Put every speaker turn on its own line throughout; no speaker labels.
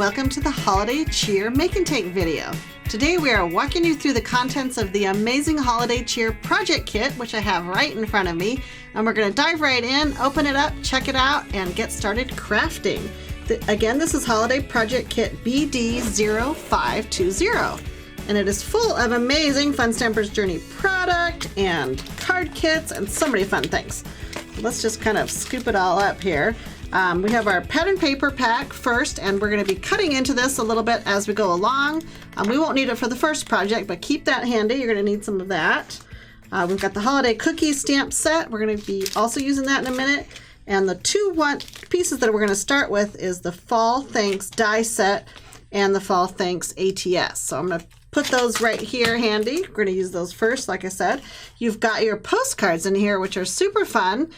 welcome to the Holiday Cheer Make and Take video. Today we are walking you through the contents of the amazing Holiday Cheer project kit, which I have right in front of me, and we're going to dive right in, open it up, check it out, and get started crafting. Again, this is Holiday Project Kit BD0520, and it is full of amazing Fun Stampers Journey product and card kits and so many fun things. Let's just kind of scoop it all up here. We have our pattern paper pack first, and we're going to be cutting into this a little bit as we go along. We won't need it for the first project, but keep that handy. You're going to need some of that. We've got the holiday cookie stamp set. We're going to be also using that in a minute. And the two pieces that we're going to start with is the Fall Thanks die set and the Fall Thanks ATS. So I'm going to put those right here handy. We're going to use those first, like I said. You've got your postcards in here, which are super fun,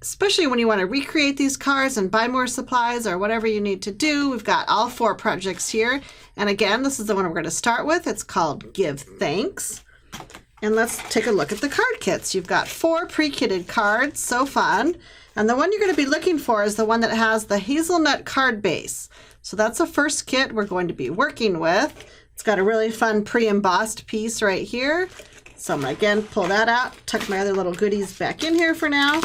especially when you want to recreate these cards and buy more supplies or whatever you need to do. We've got all 4 projects here. And again, this is the one we're going to start with. It's called Give Thanks. And let's take a look at the card kits. You've got 4 pre-kitted cards, so fun. And the one you're going to be looking for is the one that has the hazelnut card base. So that's the first kit we're going to be working with. It's got a really fun pre-embossed piece right here. So I'm going to again pull that out, tuck my other little goodies back in here for now.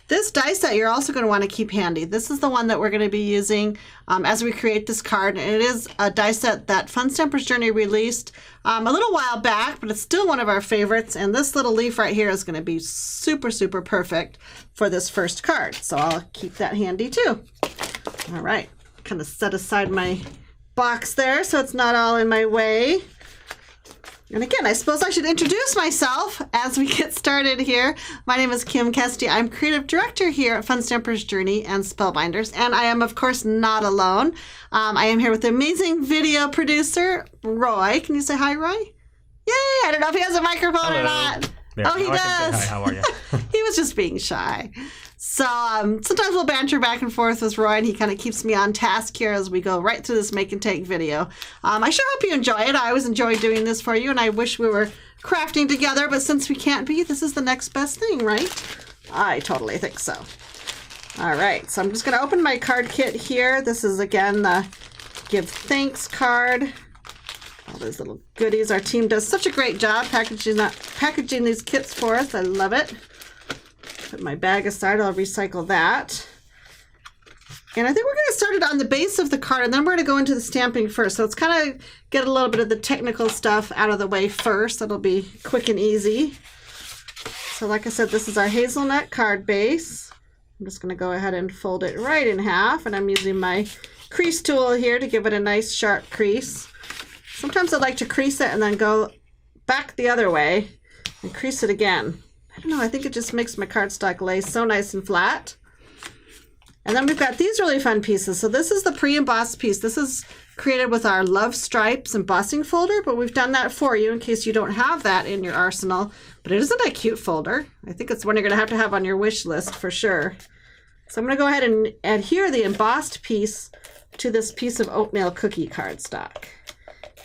This die set you're also going to want to keep handy. This is the one that we're going to be using as we create this card. And it is a die set that Fun Stampers Journey released a little while back, but it's still one of our favorites. And this little leaf right here is going to be super, super perfect for this first card. So I'll keep that handy too. All right, kind of set aside my box there so it's not all in my way. And again, I suppose I should introduce myself as we get started here. My name is Kim Kesti. I'm Creative Director here at Fun Stampers Journey and Spellbinders, and I am, of course, not alone. I am here with the amazing video producer, Roy. Can you say hi, Roy? Yay! I don't know if he has a microphone
Hello.
or not.
There,
oh, he does.
Hi, how are you?
He was just being shy. So sometimes we'll banter back and forth with Roy, and he kind of keeps me on task here as we go right through this make and take video. I sure hope you enjoy it. I always enjoy doing this for you, and I wish we were crafting together, but since we can't be, this is the next best thing, right? I totally think so. All right, so I'm just going to open my card kit here. This is, again, the Give Thanks card. All those little goodies. Our team does such a great job packaging these kits for us. I love it. Put my bag aside, I'll recycle that. And I think we're going to start it on the base of the card, and then we're going to go into the stamping first. So let's kind of get a little bit of the technical stuff out of the way first. That'll be quick and easy. So like I said, this is our hazelnut card base. I'm just going to go ahead and fold it right in half, and I'm using my crease tool here to give it a nice sharp crease. Sometimes I like to crease it and then go back the other way and crease it again. I don't know, I think it just makes my cardstock lay so nice and flat. And then we've got these really fun pieces. So this is the pre-embossed piece. This is created with our Love Stripes embossing folder, but we've done that for you in case you don't have that in your arsenal. But it isn't a cute folder. I think it's one you're going to have on your wish list for sure. So I'm going to go ahead and adhere the embossed piece to this piece of oatmeal cookie cardstock.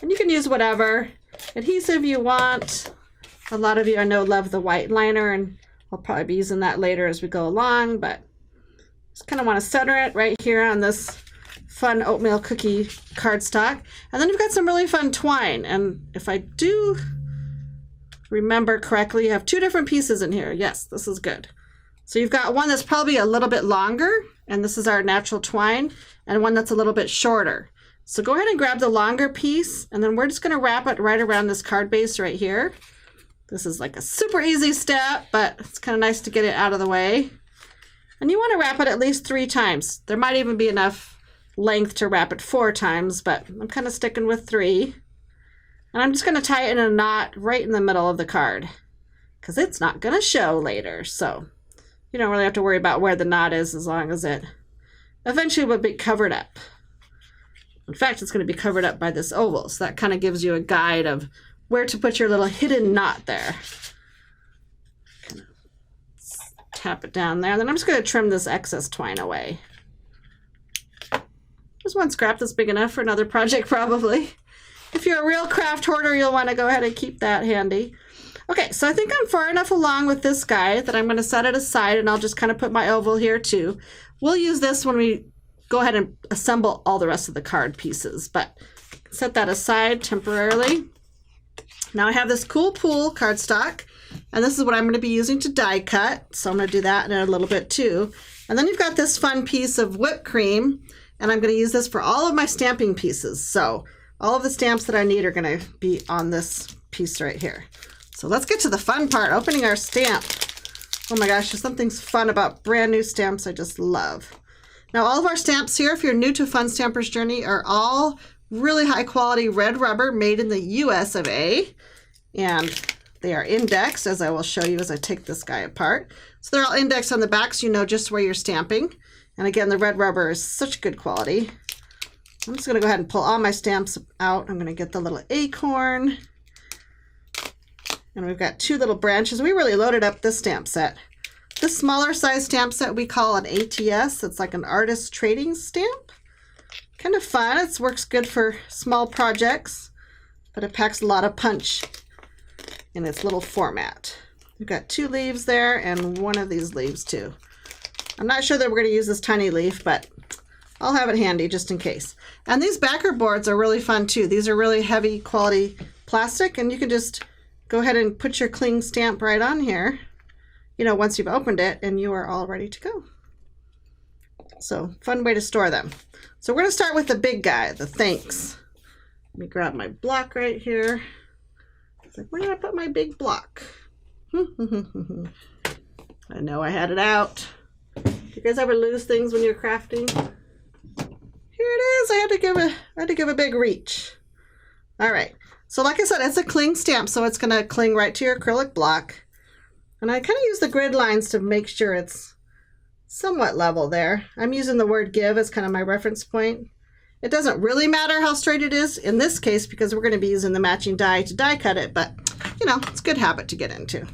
And you can use whatever adhesive you want. A lot of you I know love the white liner, and I'll probably be using that later as we go along, but just kind of want to center it right here on this fun oatmeal cookie cardstock. And then you've got some really fun twine, and if I do remember correctly, you have 2 different pieces in here. Yes, this is good. So you've got one that's probably a little bit longer, and this is our natural twine, and one that's a little bit shorter. So go ahead and grab the longer piece, and then we're just going to wrap it right around this card base right here. This is like a super easy step, but it's kind of nice to get it out of the way. And you want to wrap it at least 3 times. There might even be enough length to wrap it 4 times, but I'm kind of sticking with 3. And I'm just going to tie it in a knot right in the middle of the card, because it's not going to show later. So you don't really have to worry about where the knot is as long as it eventually will be covered up. In fact, it's going to be covered up by this oval, so that kind of gives you a guide of where to put your little hidden knot there. Kind of tap it down there, and then I'm just going to trim this excess twine away. There's one scrap that's big enough for another project probably. If you're a real craft hoarder, you'll want to go ahead and keep that handy. Okay, so I think I'm far enough along with this guy that I'm going to set it aside, and I'll just kind of put my oval here too. We'll use this when we go ahead and assemble all the rest of the card pieces, but set that aside temporarily. Now I have this Cool Pool cardstock, and this is what I'm going to be using to die cut. So I'm going to do that in a little bit too. And then you've got this fun piece of whipped cream, and I'm going to use this for all of my stamping pieces. So all of the stamps that I need are going to be on this piece right here. So let's get to the fun part, opening our stamp. Oh my gosh, there's something fun about brand new stamps I just love. Now all of our stamps here, if you're new to Fun Stampers Journey, are all really high quality red rubber made in the US of A. And they are indexed, as I will show you as I take this guy apart. So they're all indexed on the back so you know just where you're stamping. And again, the red rubber is such good quality. I'm just going to go ahead and pull all my stamps out. I'm going to get the little acorn. And we've got 2 little branches. We really loaded up this stamp set. This smaller size stamp set we call an ATS. It's like an artist trading stamp. Kind of fun. It works good for small projects, but it packs a lot of punch in its little format. We've got 2 leaves there and 1 of these leaves too. I'm not sure that we're going to use this tiny leaf, but I'll have it handy just in case. And these backer boards are really fun too. These are really heavy quality plastic, and you can just go ahead and put your cling stamp right on here, you know, once you've opened it, and you are all ready to go. So fun way to store them. So we're going to start with the big guy, the thanks. Let me grab my block right here. It's like, where did I put my big block? I know I had it out. Do you guys ever lose things when you're crafting? Here it is. I had to give a big reach. All right. So like I said, it's a cling stamp, so it's going to cling right to your acrylic block. And I kind of use the grid lines to make sure it's somewhat level there. I'm using the word give as kind of my reference point. It doesn't really matter how straight it is in this case because we're going to be using the matching die to die cut it, but you know, it's a good habit to get into.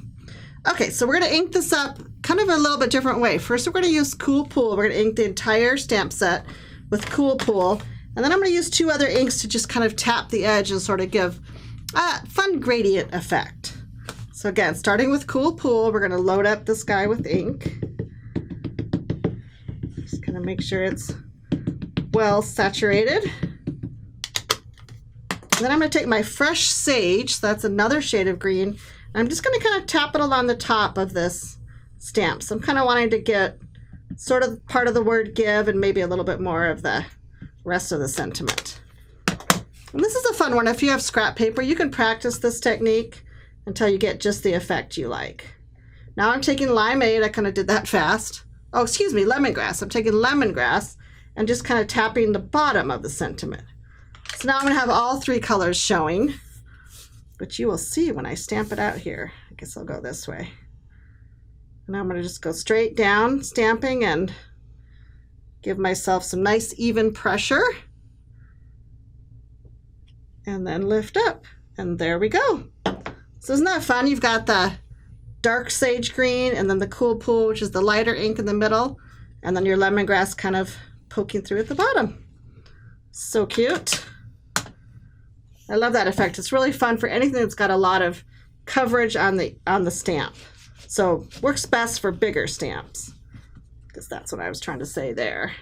Okay, so we're going to ink this up kind of a little bit different way. First, we're going to use Cool Pool. We're going to ink the entire stamp set with Cool Pool. And then I'm going to use 2 other inks to just kind of tap the edge and sort of give a fun gradient effect. So again, starting with Cool Pool, we're going to load up this guy with ink. Just kind of make sure it's well saturated. And then I'm going to take my Fresh Sage, so that's another shade of green, and I'm just going to kind of tap it along the top of this stamp. So I'm kind of wanting to get sort of part of the word give and maybe a little bit more of the rest of the sentiment. And this is a fun one. If you have scrap paper, you can practice this technique until you get just the effect you like. Now I'm taking limeade. I kind of did that fast. Oh, excuse me, lemongrass. I'm taking lemongrass and just kind of tapping the bottom of the sentiment. So now I'm going to have all 3 colors showing, but you will see when I stamp it out here. I guess I'll go this way. And I'm going to just go straight down, stamping, and give myself some nice even pressure. And then lift up. And there we go. So isn't that fun? You've got the dark sage green and then the Cool Pool, which is the lighter ink in the middle, and then your lemongrass kind of poking through at the bottom. So cute. I love that effect. It's really fun for anything that's got a lot of coverage on the stamp. So works best for bigger stamps, because that's what I was trying to say there.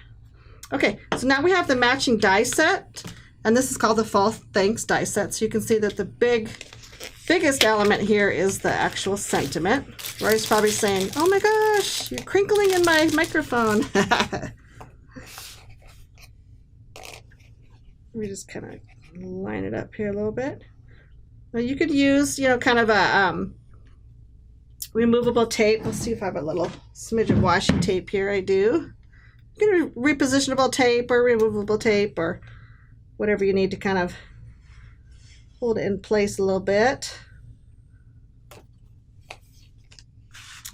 Okay, so now we have the matching die set, and this is called the Fall Thanks die set. So you can see that the biggest element here is the actual sentiment. Rory's probably saying, oh my gosh, you're crinkling in my microphone. Let me just kind of line it up here a little bit. Now you could use, you know, kind of a removable tape. Let's see if I have a little smidge of washi tape here. I do. You can repositionable tape or removable tape or whatever you need to kind of hold it in place a little bit.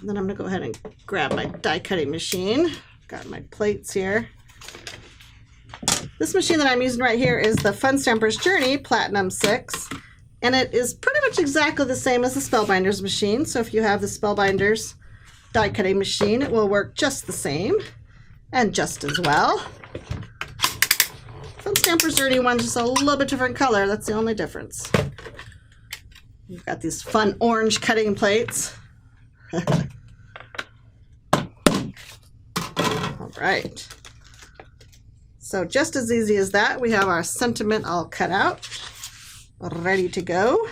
And then I'm going to go ahead and grab my die cutting machine. Got my plates here. This machine that I'm using right here is the Fun Stampers Journey Platinum 6, and it is pretty much exactly the same as the Spellbinders machine. So if you have the Spellbinders die cutting machine, it will work just the same and just as well. Fun Stampers Journey one's just a little bit different color. That's the only difference. You've got these fun orange cutting plates. All right. So just as easy as that, we have our sentiment all cut out, ready to go.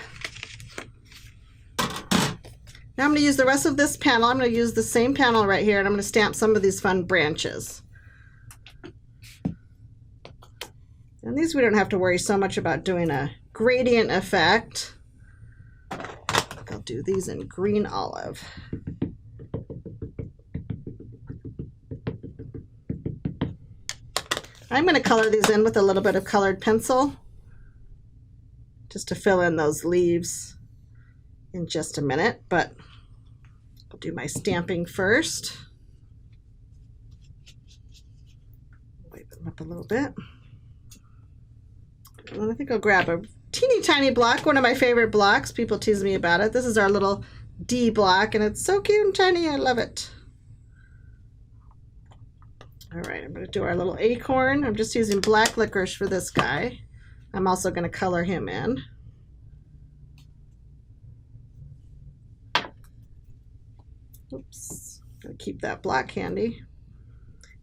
Now I'm going to use the rest of this panel. I'm going to use the same panel right here, and I'm going to stamp some of these fun branches. And these we don't have to worry so much about doing a gradient effect. I'll do these in green olive. I'm going to color these in with a little bit of colored pencil just to fill in those leaves in just a minute, but I'll do my stamping first. Wipe them up a little bit. And I think I'll grab a teeny tiny block, one of my favorite blocks. People tease me about it. This is our little D block, and it's so cute and tiny. I love it. All right, I'm going to do our little acorn. I'm just using black licorice for this guy. I'm also going to color him in. Oops, gotta keep that block handy.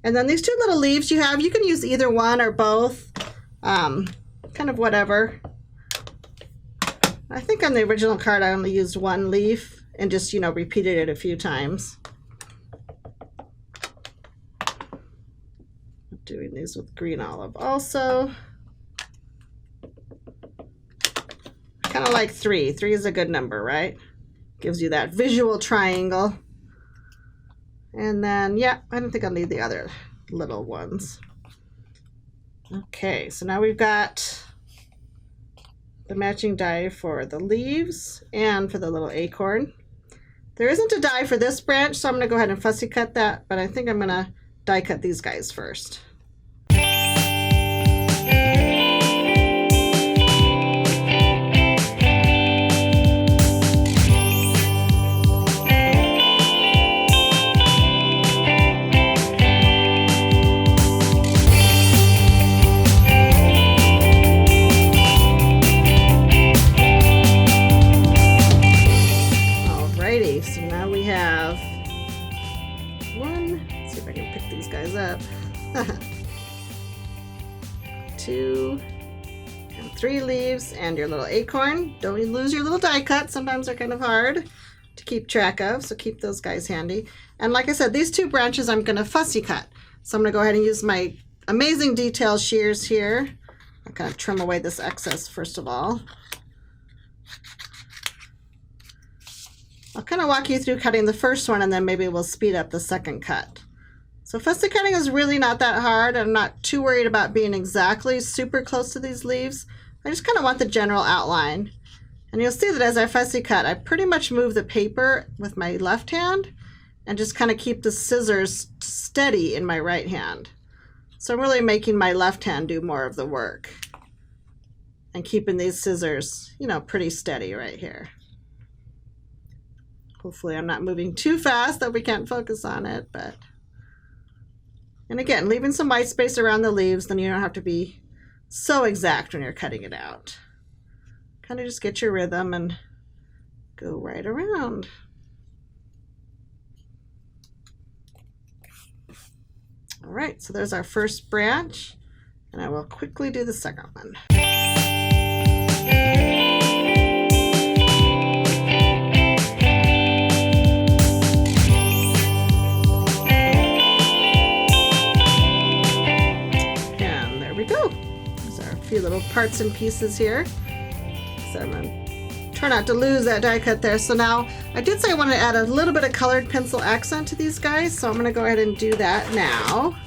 And then these two little leaves you have, you can use either one or both, kind of whatever. I think on the original card I only used one leaf and just, you know, repeated it a few times. I'm doing these with green olive also. I kind of like 3. 3 is a good number, right? Gives you that visual triangle. And then, yeah, I don't think I'll need the other little ones. Okay, so now we've got the matching die for the leaves and for the little acorn. There isn't a die for this branch, so I'm going to go ahead and fussy cut that, but I think I'm going to die cut these guys first. So now we have 1, let's see if I can pick these guys up, 2 and 3 leaves and your little acorn. Don't lose your little die cut. Sometimes they're kind of hard to keep track of, so keep those guys handy. And like I said, these 2 branches I'm going to fussy cut. So I'm going to go ahead and use my amazing detail shears here. I'll kind of trim away this excess first of all. I'll kind of walk you through cutting the first one, and then maybe we'll speed up the second cut. So fussy cutting is really not that hard. I'm not too worried about being exactly super close to these leaves. I just kind of want the general outline. And you'll see that as I fussy cut, I pretty much move the paper with my left hand and just kind of keep the scissors steady in my right hand. So I'm really making my left hand do more of the work and keeping these scissors, you know, pretty steady right here. Hopefully I'm not moving too fast that we can't focus on it, but, and again, leaving some white space around the leaves, then you don't have to be so exact when you're cutting it out. Kind of just get your rhythm and go right around. All right, so there's our first branch, and I will quickly do the second one. Few little parts and pieces here. So I'm going to try not to lose that die cut there. So now I did say I want to add a little bit of colored pencil accent to these guys, so I'm going to go ahead and do that now.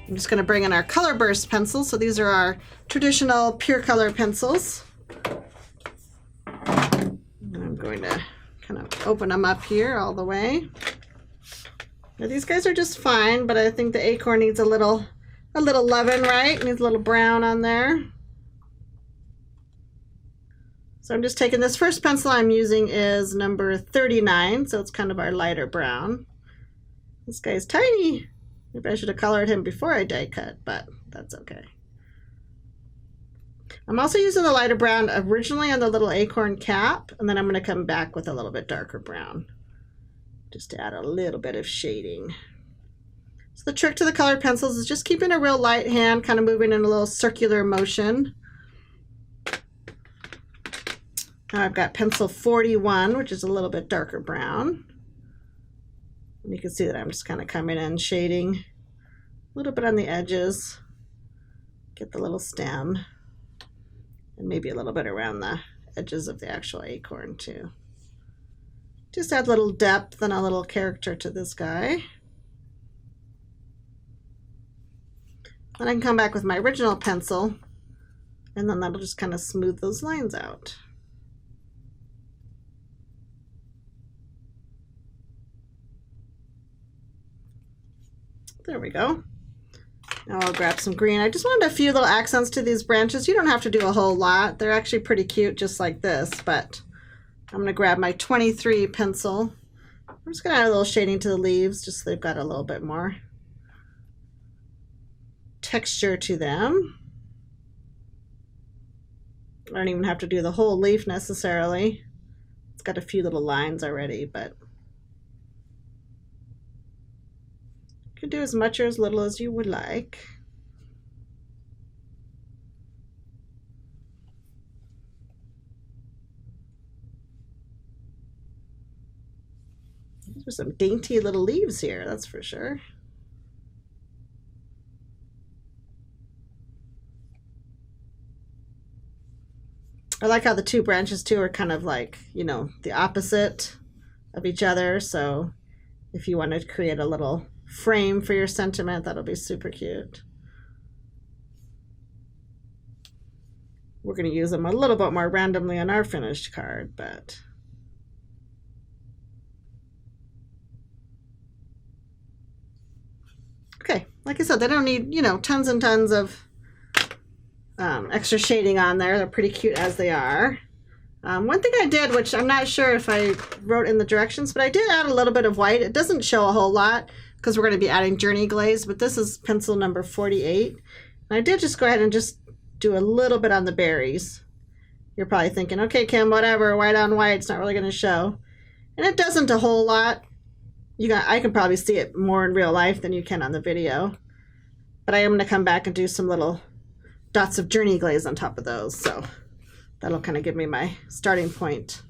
I'm just going to bring in our color burst pencils. So these are our traditional pure color pencils. And I'm going to kind of open them up here all the way. Now these guys are just fine, but I think the acorn needs a little leaven, right? Needs a little brown on there. So I'm just taking this first pencil I'm using is number 39, so it's kind of our lighter brown. This guy's tiny. Maybe I should have colored him before I die cut, but that's okay. I'm also using the lighter brown originally on the little acorn cap, and then I'm going to come back with a little bit darker brown just to add a little bit of shading. So the trick to the colored pencils is just keeping a real light hand, kind of moving in a little circular motion. Now I've got pencil 41, which is a little bit darker brown. And you can see that I'm just kind of coming in, shading a little bit on the edges. Get the little stem. And maybe a little bit around the edges of the actual acorn too. Just add a little depth and a little character to this guy. Then I can come back with my original pencil, and then that'll just kind of smooth those lines out. There we go. Now I'll grab some green. I just wanted a few little accents to these branches. You don't have to do a whole lot. They're actually pretty cute just like this, but I'm going to grab my 23 pencil. I'm just going to add a little shading to the leaves just so they've got a little bit more texture to them. I don't even have to do the whole leaf necessarily. It's got a few little lines already, but you can do as much or as little as you would like. These are some dainty little leaves here, that's for sure. I like how the two branches too are kind of like, you know, the opposite of each other. So if you want to create a little frame for your sentiment, that'll be super cute. We're going to use them a little bit more randomly on our finished card, but okay, like I said, they don't need, you know, tons and tons of extra shading on there. They're pretty cute as they are. One thing I did, which I'm not sure if I wrote in the directions, but I did add a little bit of white. It doesn't show a whole lot because we're going to be adding Journey Glaze, but this is pencil number 48. And I did just go ahead and just do a little bit on the berries. You're probably thinking, okay, Kim, whatever, white on white, it's not really going to show. And it doesn't a whole lot. I can probably see it more in real life than you can on the video. But I am going to come back and do some little dots of Journey Glaze on top of those. So that'll kind of give me my starting point.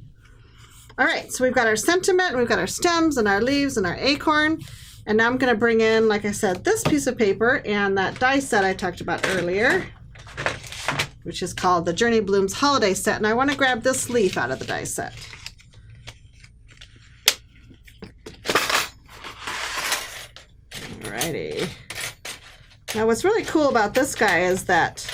All right, so we've got our sentiment, we've got our stems and our leaves and our acorn. And now I'm going to bring in, like I said, this piece of paper and that die set I talked about earlier, which is called the Journey Blooms Holiday Set. And I want to grab this leaf out of the die set. Alrighty. Now what's really cool about this guy is that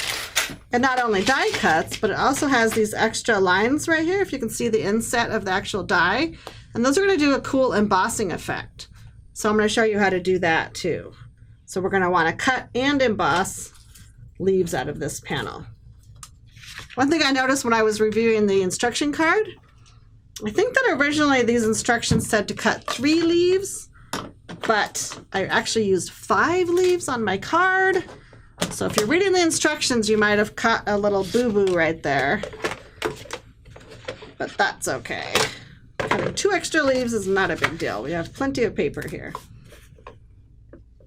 it not only die cuts, but it also has these extra lines right here, if you can see the inset of the actual die. And those are going to do a cool embossing effect. So I'm going to show you how to do that too. So we're going to want to cut and emboss leaves out of this panel. One thing I noticed when I was reviewing the instruction card, I think that originally these instructions said to cut 3 leaves, but I actually used 5 leaves on my card. So if you're reading the instructions, you might have caught a little boo-boo right there, but that's okay. Cutting 2 extra leaves is not a big deal. We have plenty of paper here.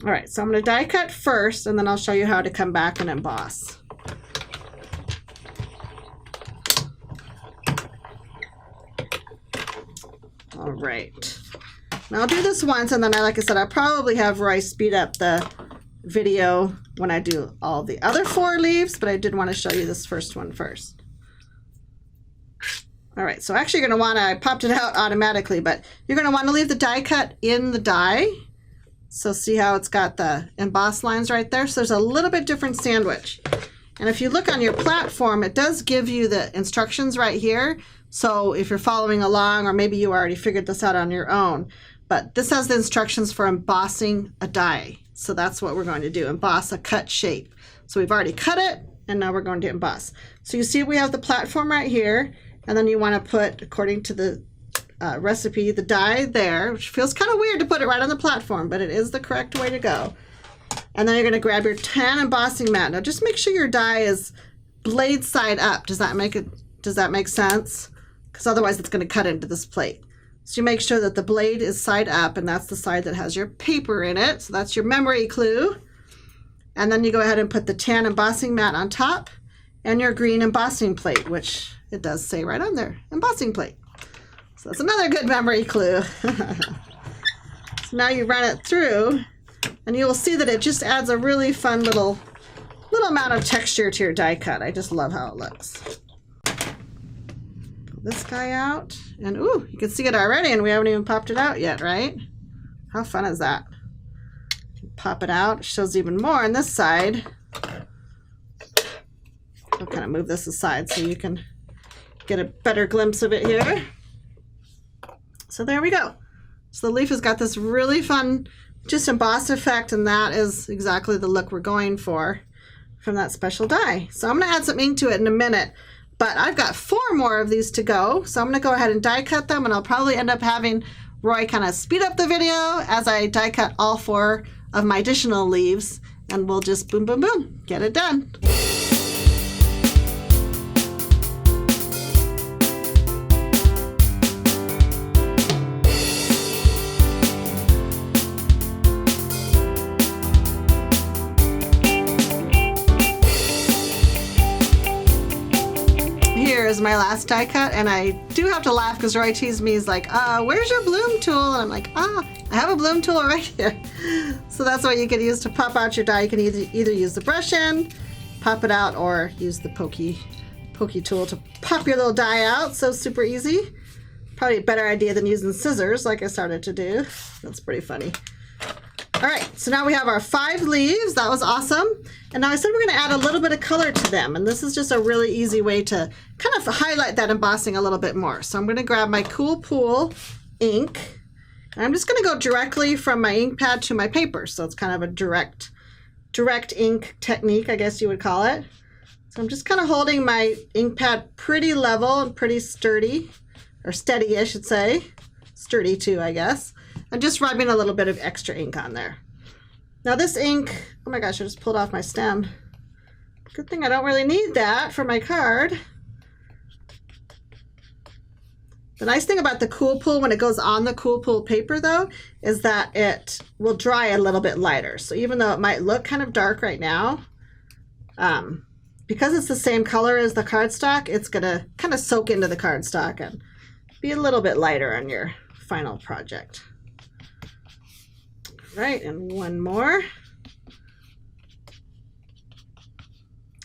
All right, so I'm going to die cut first, and then I'll show you how to come back and emboss. All right. Now I'll do this once, and then, like I said, I'll probably have Roy speed up the video when I do all the other 4 leaves, but I did want to show you this first one first. All right, so actually you're going to want to, I popped it out automatically, but you're going to want to leave the die cut in the die. So see how it's got the embossed lines right there? So there's a little bit different sandwich. And if you look on your platform, it does give you the instructions right here. So if you're following along, or maybe you already figured this out on your own, but this has the instructions for embossing a die. So that's what we're going to do, emboss a cut shape. So we've already cut it, and now we're going to emboss. So you see we have the platform right here, and then you want to put, according to the recipe, the die there, which feels kind of weird to put it right on the platform, but it is the correct way to go. And then you're going to grab your tan embossing mat. Now just make sure your die is blade side up. Does that make sense? Because otherwise it's going to cut into this plate. So you make sure that the blade is side up, and that's the side that has your paper in it. So that's your memory clue. And then you go ahead and put the tan embossing mat on top and your green embossing plate, which it does say right on there, embossing plate. So that's another good memory clue. So now you run it through, and you will see that it just adds a really fun little amount of texture to your die cut. I just love how it looks. This guy out, and ooh, you can see it already, and we haven't even popped it out yet, right? How fun is that? Pop it out, it shows even more on this side. I'll kind of move this aside so you can get a better glimpse of it here. So there we go. So the leaf has got this really fun just embossed effect, and that is exactly the look we're going for from that special die. So I'm going to add some ink to it in a minute. But I've got 4 more of these to go, so I'm going to go ahead and die cut them, and I'll probably end up having Roy kind of speed up the video as I die cut all 4 of my additional leaves, and we'll just boom, boom, boom, get it done. Is my last die cut, and I do have to laugh because Roy teased me. He's like, where's your bloom tool? And I'm like, I have a bloom tool right here. So that's what you can use to pop out your die. You can either use the brush end, pop it out, or use the pokey tool to pop your little die out. So super easy. Probably a better idea than using scissors like I started to do. That's pretty funny. All right, so now we have our 5 leaves. That was awesome. And now I said we're going to add a little bit of color to them. And this is just a really easy way to kind of highlight that embossing a little bit more. So I'm going to grab my Cool Pool ink. And I'm just going to go directly from my ink pad to my paper. So it's kind of a direct ink technique, I guess you would call it. So I'm just kind of holding my ink pad pretty level and pretty sturdy, or steady, I should say. Sturdy too, I guess. And just rubbing a little bit of extra ink on there. Now this ink, oh my gosh, I just pulled off my stem. Good thing I don't really need that for my card. The nice thing about the Cool Pool when it goes on the Cool Pool paper though, is that it will dry a little bit lighter. So even though it might look kind of dark right now, because it's the same color as the cardstock, it's gonna kind of soak into the cardstock and be a little bit lighter on your final project. Right, and one more.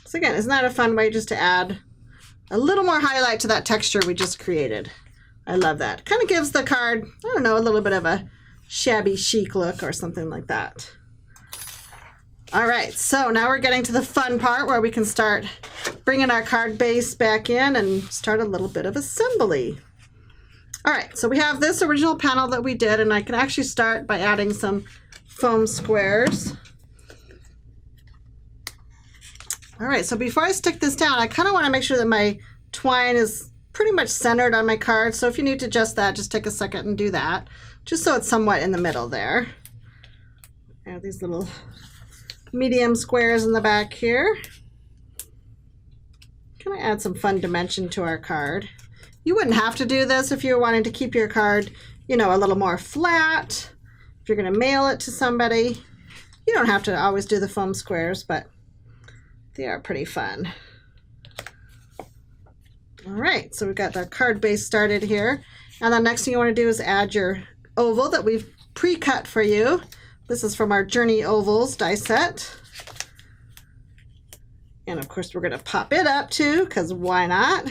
So again, isn't that a fun way just to add a little more highlight to that texture we just created? I love that. Kind of gives the card, I don't know, a little bit of a shabby chic look or something like that. All right, so now we're getting to the fun part where we can start bringing our card base back in and start a little bit of assembly. All right, so we have this original panel that we did, and I can actually start by adding some foam squares. All right, so before I stick this down, I kind of want to make sure that my twine is pretty much centered on my card. So if you need to adjust that, just take a second and do that, just so it's somewhat in the middle there. Add these little medium squares in the back here. Kind of add some fun dimension to our card. You wouldn't have to do this if you're wanting to keep your card, you know, a little more flat. If you're going to mail it to somebody, you don't have to always do the foam squares, but they are pretty fun. All right, so we've got our card base started here. And the next thing you want to do is add your oval that we've pre-cut for you. This is from our Journey Ovals die set. And of course, we're going to pop it up too, because why not?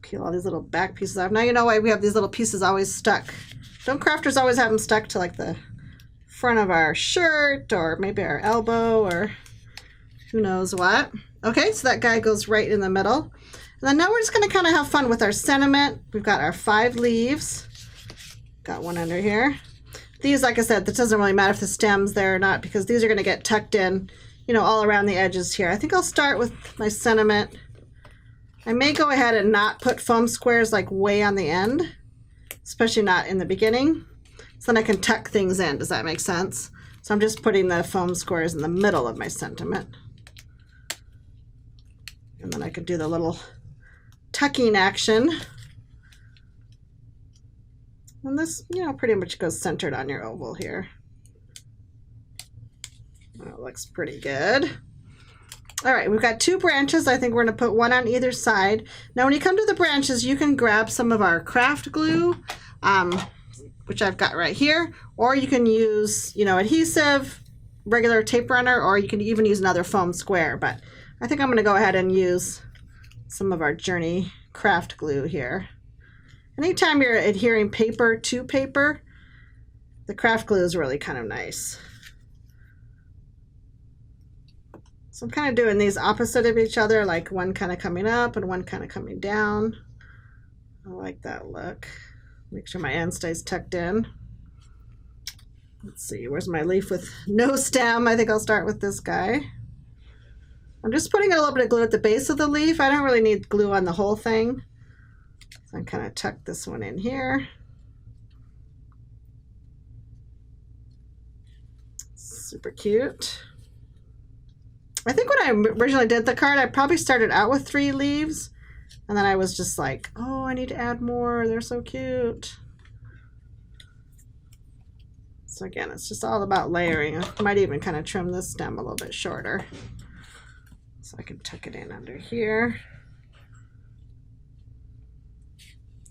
Peel all these little back pieces off. Now you know why we have these little pieces always stuck. Don't crafters always have them stuck to like the front of our shirt or maybe our elbow or who knows what. Okay, so that guy goes right in the middle. And then now we're just going to kind of have fun with our sentiment. We've got our 5 leaves. Got one under here. These, like I said, that doesn't really matter if the stem's there or not because these are going to get tucked in, you know, all around the edges here. I think I'll start with my sentiment. I may go ahead and not put foam squares like way on the end, especially not in the beginning. So then I can tuck things in. Does that make sense? So I'm just putting the foam squares in the middle of my sentiment. And then I could do the little tucking action. And this, you know, pretty much goes centered on your oval here. That looks pretty good. All right, we've got 2 branches. I think we're going to put one on either side. Now, when you come to the branches, you can grab some of our craft glue, which I've got right here, or you can use, you know, adhesive, regular tape runner, or you can even use another foam square. But I think I'm going to go ahead and use some of our Journey craft glue here. Anytime you're adhering paper to paper, the craft glue is really kind of nice. So I'm kind of doing these opposite of each other, like one kind of coming up and one kind of coming down. I like that look. Make sure my end stays tucked in. Let's see, where's my leaf with no stem? I think I'll start with this guy. I'm just putting a little bit of glue at the base of the leaf. I don't really need glue on the whole thing. So I kind of tuck this one in here. Super cute. I think when I originally did the card, I probably started out with 3 leaves, and then I was just like, oh, I need to add more. They're so cute. So again, it's just all about layering. I might even kind of trim this stem a little bit shorter so I can tuck it in under here.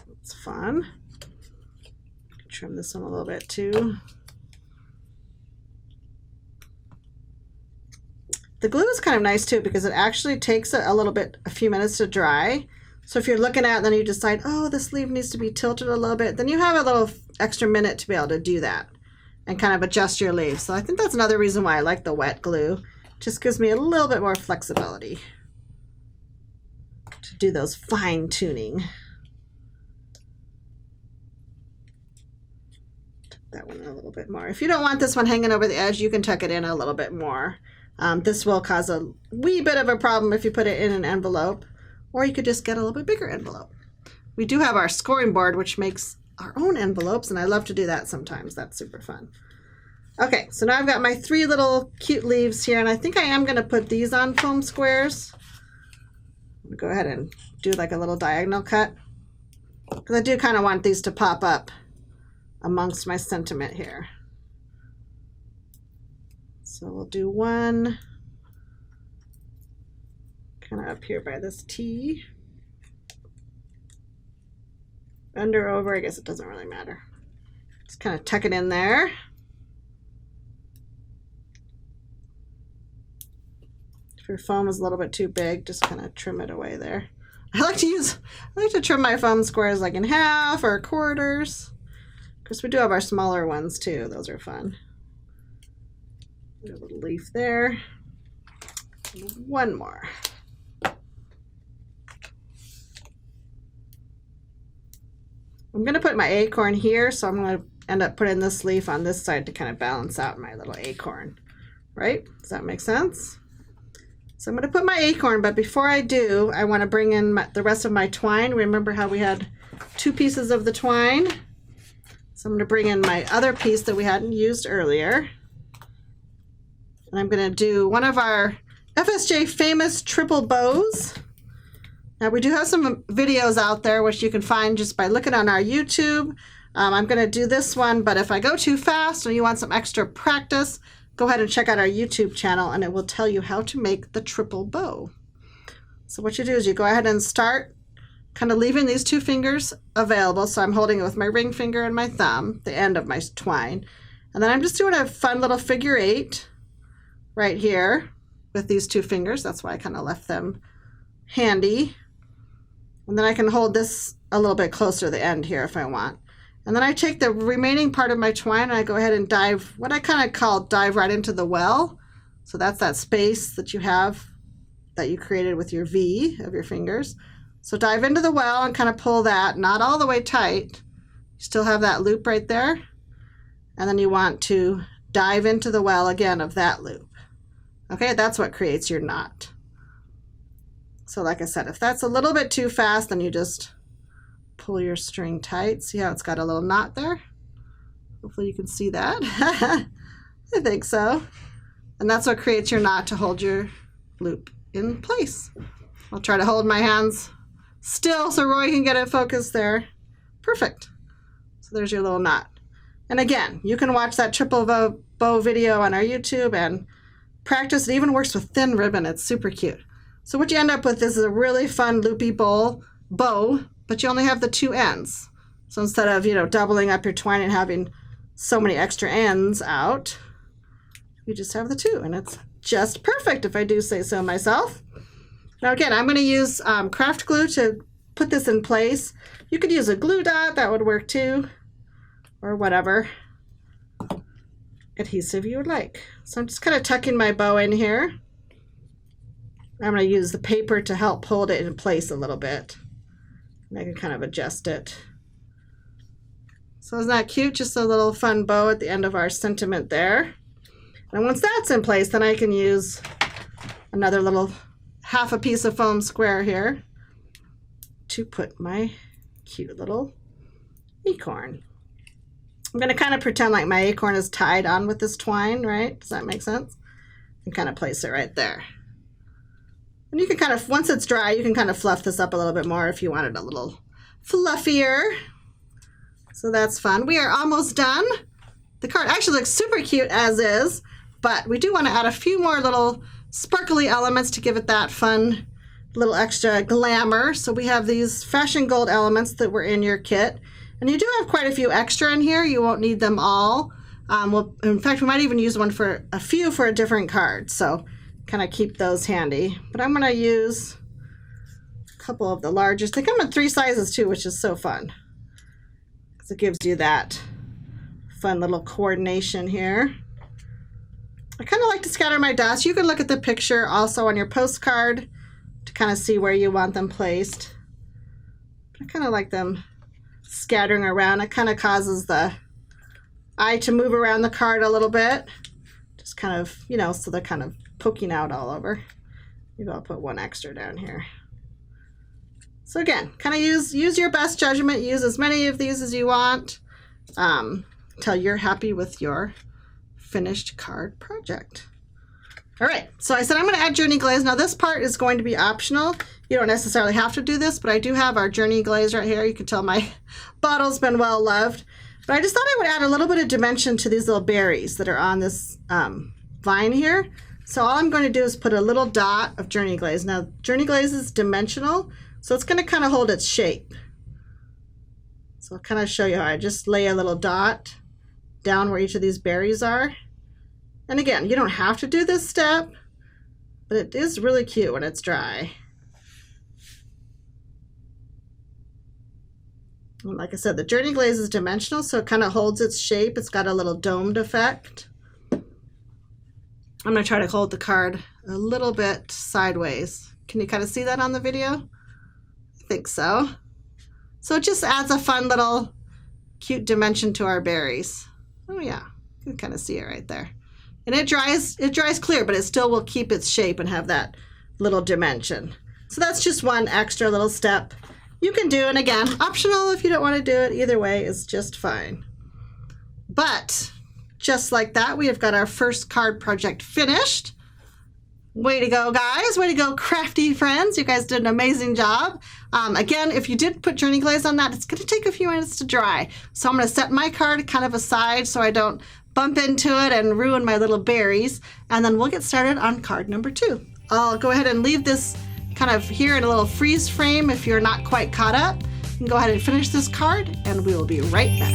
That's fun. Trim this one a little bit too. The glue is kind of nice too because it actually takes a few minutes to dry. So if you're looking at it and then you decide, oh, this leaf needs to be tilted a little bit, then you have a little extra minute to be able to do that and kind of adjust your leaves. So I think that's another reason why I like the wet glue. Just gives me a little bit more flexibility to do those fine tuning. Tuck that one in a little bit more. If you don't want this one hanging over the edge, you can tuck it in a little bit more. This will cause a wee bit of a problem if you put it in an envelope, or you could just get a little bit bigger envelope. We do have our scoring board, which makes our own envelopes, and I love to do that sometimes. That's super fun. Okay, so now I've got my 3 little cute leaves here, and I think I am going to put these on foam squares. I'm going to go ahead and do like a little diagonal cut, because I do kind of want these to pop up amongst my sentiment here. So we'll do one kind of up here by this T. Under, over, I guess it doesn't really matter. Just kind of tuck it in there. If your foam is a little bit too big, just kind of trim it away there. I like to trim my foam squares like in half or quarters. Because we do have our smaller ones too. Those are fun. A little leaf there. And one more. I'm going to put my acorn here, so I'm going to end up putting this leaf on this side to kind of balance out my little acorn. Right? Does that make sense? So I'm going to put my acorn, but before I do, I want to bring in the rest of my twine. Remember how we had 2 pieces of the twine? So I'm going to bring in my other piece that we hadn't used earlier. And I'm going to do one of our FSJ famous triple bows. Now we do have some videos out there which you can find just by looking on our YouTube. I'm going to do this one, but if I go too fast and you want some extra practice, go ahead and check out our YouTube channel and it will tell you how to make the triple bow. So what you do is you go ahead and start kind of leaving these 2 fingers available. So I'm holding it with my ring finger and my thumb, the end of my twine. And then I'm just doing a fun little figure 8 right here with these 2 fingers. That's why I kind of left them handy. And then I can hold this a little bit closer to the end here if I want. And then I take the remaining part of my twine and I go ahead and dive, what I kind of call dive right into the well. So that's that space that you have, that you created with your V of your fingers. So dive into the well and kind of pull that, not all the way tight. You still have that loop right there. And then you want to dive into the well again of that loop. Okay, that's what creates your knot. So like I said, if that's a little bit too fast, then you just pull your string tight. See how it's got a little knot there? Hopefully you can see that. I think so. And that's what creates your knot to hold your loop in place. I'll try to hold my hands still so Roy can get it focused there. Perfect. So there's your little knot. And again, you can watch that triple bow video on our YouTube and practice. It even works with thin ribbon. It's super cute. So what you end up with is a really fun loopy bow, but you only have the 2 ends. So instead of, doubling up your twine and having so many extra ends out, you just have the 2, and it's just perfect if I do say so myself. Now again, I'm going to use craft glue to put this in place. You could use a glue dot, that would work too, or whatever adhesive you would like. So I'm just kind of tucking my bow in here. I'm going to use the paper to help hold it in place a little bit. And I can kind of adjust it. So isn't that cute? Just a little fun bow at the end of our sentiment there. And once that's in place, then I can use another little half a piece of foam square here to put my cute little acorn. I'm going to kind of pretend like my acorn is tied on with this twine, right? Does that make sense? And kind of place it right there. And you can kind of, once it's dry, you can kind of fluff this up a little bit more if you want it a little fluffier. So that's fun. We are almost done. The card actually looks super cute as is, but we do want to add a few more little sparkly elements to give it that fun little extra glamour. So we have these fashion gold elements that were in your kit. And you do have quite a few extra in here. You won't need them all. In fact, we might even use a few for a different card. So kind of keep those handy. But I'm going to use a couple of the largest. They come in 3 sizes too, which is so fun. Because it gives you that fun little coordination here. I kind of like to scatter my dots. You can look at the picture also on your postcard to kind of see where you want them placed. I kind of like them scattering around. It kind of causes the eye to move around the card a little bit. Just kind of, so they're kind of poking out all over. Maybe I'll put one extra down here. So again, kind of use your best judgment. Use as many of these as you want until you're happy with your finished card project. All right, so I said I'm going to add journey glaze. Now this part is going to be optional. You don't necessarily have to do this, but I do have our journey glaze right here. You can tell my bottle's been well loved. But I just thought I would add a little bit of dimension to these little berries that are on this vine here. So all I'm going to do is put a little dot of journey glaze. Now journey glaze is dimensional, so it's going to kind of hold its shape. So I'll kind of show you how I just lay a little dot down where each of these berries are. And again, you don't have to do this step, but it is really cute when it's dry. And like I said, the journey glaze is dimensional, so it kind of holds its shape. It's got a little domed effect. I'm going to try to hold the card a little bit sideways. Can you kind of see that on the video? I think so. So it just adds a fun little cute dimension to our berries. Oh yeah, you can kind of see it right there. And it dries clear, but it still will keep its shape and have that little dimension. So that's just one extra little step you can do. And again, optional if you don't want to do it. Either way is just fine. But just like that, we have got our first card project finished. Way to go, guys. Way to go, crafty friends. You guys did an amazing job. Again, if you did put journey glaze on that, it's going to take a few minutes to dry. So I'm going to set my card kind of aside so I don't bump into it and ruin my little berries. And then we'll get started on card number 2. I'll go ahead and leave this kind of here in a little freeze frame if you're not quite caught up. You can go ahead and finish this card and we will be right back.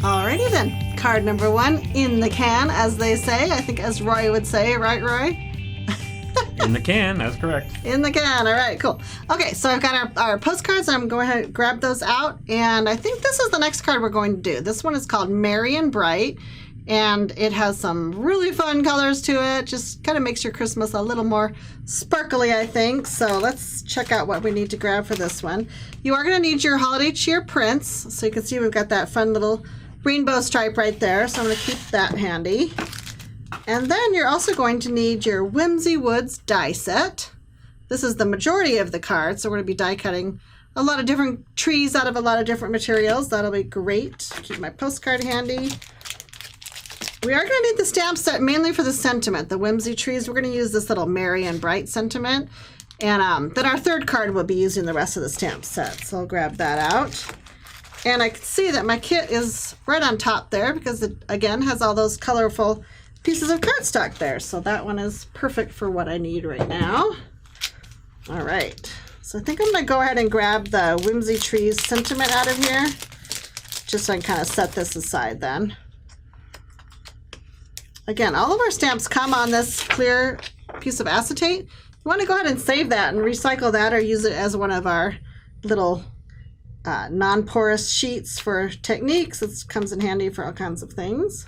Alrighty then, card number 1 in the can, as they say. I think as Roy would say, right, Roy?
In the can, that's correct.
In the can, all right, cool. Okay, so I've got our postcards. I'm going to grab those out, and I think this is the next card we're going to do. This one is called Merry and Bright, and it has some really fun colors to it. Just kind of makes your Christmas a little more sparkly, I think. So let's check out what we need to grab for this one. You are going to need your holiday cheer prints. So you can see we've got that fun little rainbow stripe right there, so I'm going to keep that handy. And then you're also going to need your Whimsy Woods die set. This is the majority of the cards, so we're going to be die cutting a lot of different trees out of a lot of different materials. That'll be great. Keep my postcard handy. We are going to need the stamp set mainly for the sentiment, the whimsy trees. We're going to use this little merry and bright sentiment. And then our third card will be using the rest of the stamp set. So I'll grab that out. And I can see that my kit is right on top there because it, again, has all those colorful pieces of cardstock there. So that one is perfect for what I need right now. All right. So I think I'm going to go ahead and grab the Whimsy Trees sentiment out of here, just so I can kind of set this aside then. Again, all of our stamps come on this clear piece of acetate. You want to go ahead and save that and recycle that or use it as one of our little non-porous sheets for techniques. It comes in handy for all kinds of things.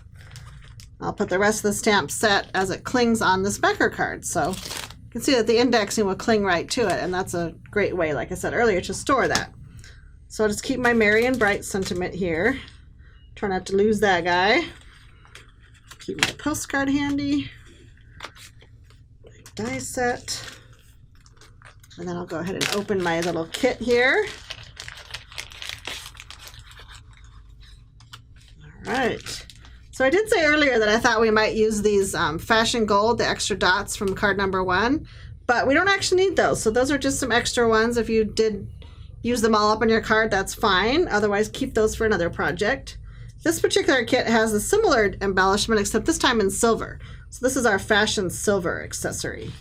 I'll put the rest of the stamp set as it clings on this backer card. So you can see that the indexing will cling right to it, and that's a great way, like I said earlier, to store that. So I'll just keep my merry and bright sentiment here. Try not to lose that guy. Keep my postcard handy. My die set. And then I'll go ahead and open my little kit here. All right. So I did say earlier that I thought we might use these Fashion Gold, the extra dots from card number 1, but we don't actually need those. So those are just some extra ones. If you did use them all up on your card, that's fine. Otherwise, keep those for another project. This particular kit has a similar embellishment, except this time in silver. So this is our Fashion Silver accessory.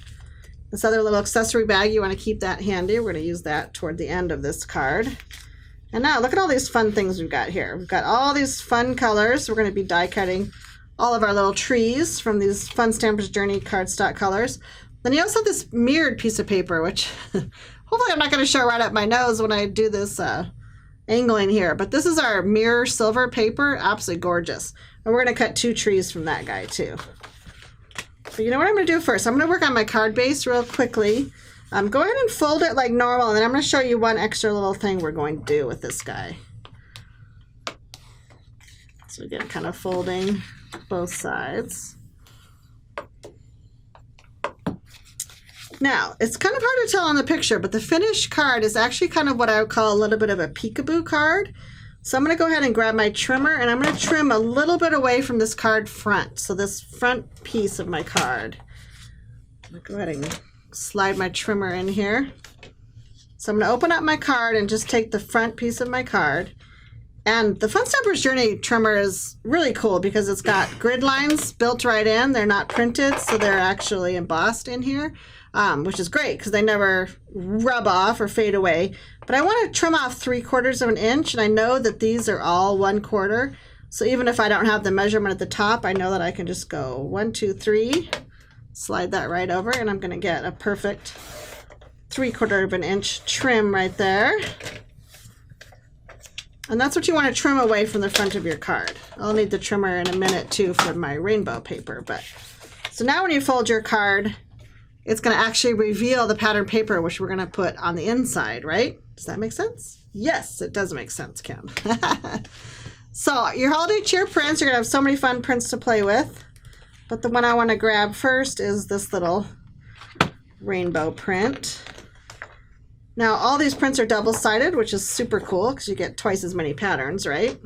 This other little accessory bag, you want to keep that handy. We're going to use that toward the end of this card. And now look at all these fun things we've got here. We've got all these fun colors. We're going to be die cutting all of our little trees from these Fun Stampers Journey cardstock colors. Then you also have this mirrored piece of paper, which hopefully I'm not going to show right up my nose when I do this angling here. But this is our mirror silver paper. Absolutely gorgeous. And we're going to cut 2 trees from that guy too. But you know what I'm going to do first? I'm going to work on my card base real quickly. Go ahead and fold it like normal, and then I'm going to show you one extra little thing we're going to do with this guy. So again, kind of folding both sides. Now, it's kind of hard to tell on the picture, but the finished card is actually kind of what I would call a little bit of a peekaboo card. So I'm going to go ahead and grab my trimmer, and I'm going to trim a little bit away from this card front. So this front piece of my card. I'm going to go ahead and slide my trimmer in here. So I'm going to open up my card and just take the front piece of my card. And the Fun Stampers Journey trimmer is really cool because it's got grid lines built right in. They're not printed, so they're actually embossed in here, which is great because they never rub off or fade away. But I want to trim off 3/4 of an inch, and I know that these are all 1/4. So even if I don't have the measurement at the top, I know that I can just go 1, 2, 3. Slide that right over, and I'm going to get a perfect 3/4 of an inch trim right there. And that's what you want to trim away from the front of your card. I'll need the trimmer in a minute too for my rainbow paper. But so now when you fold your card, it's going to actually reveal the pattern paper, which we're going to put on the inside, right? Does that make sense? Yes, it does make sense, Kim. So your holiday cheer prints, you're going to have so many fun prints to play with. But the one I want to grab first is this little rainbow print. Now, all these prints are double-sided, which is super cool because you get twice as many patterns, right?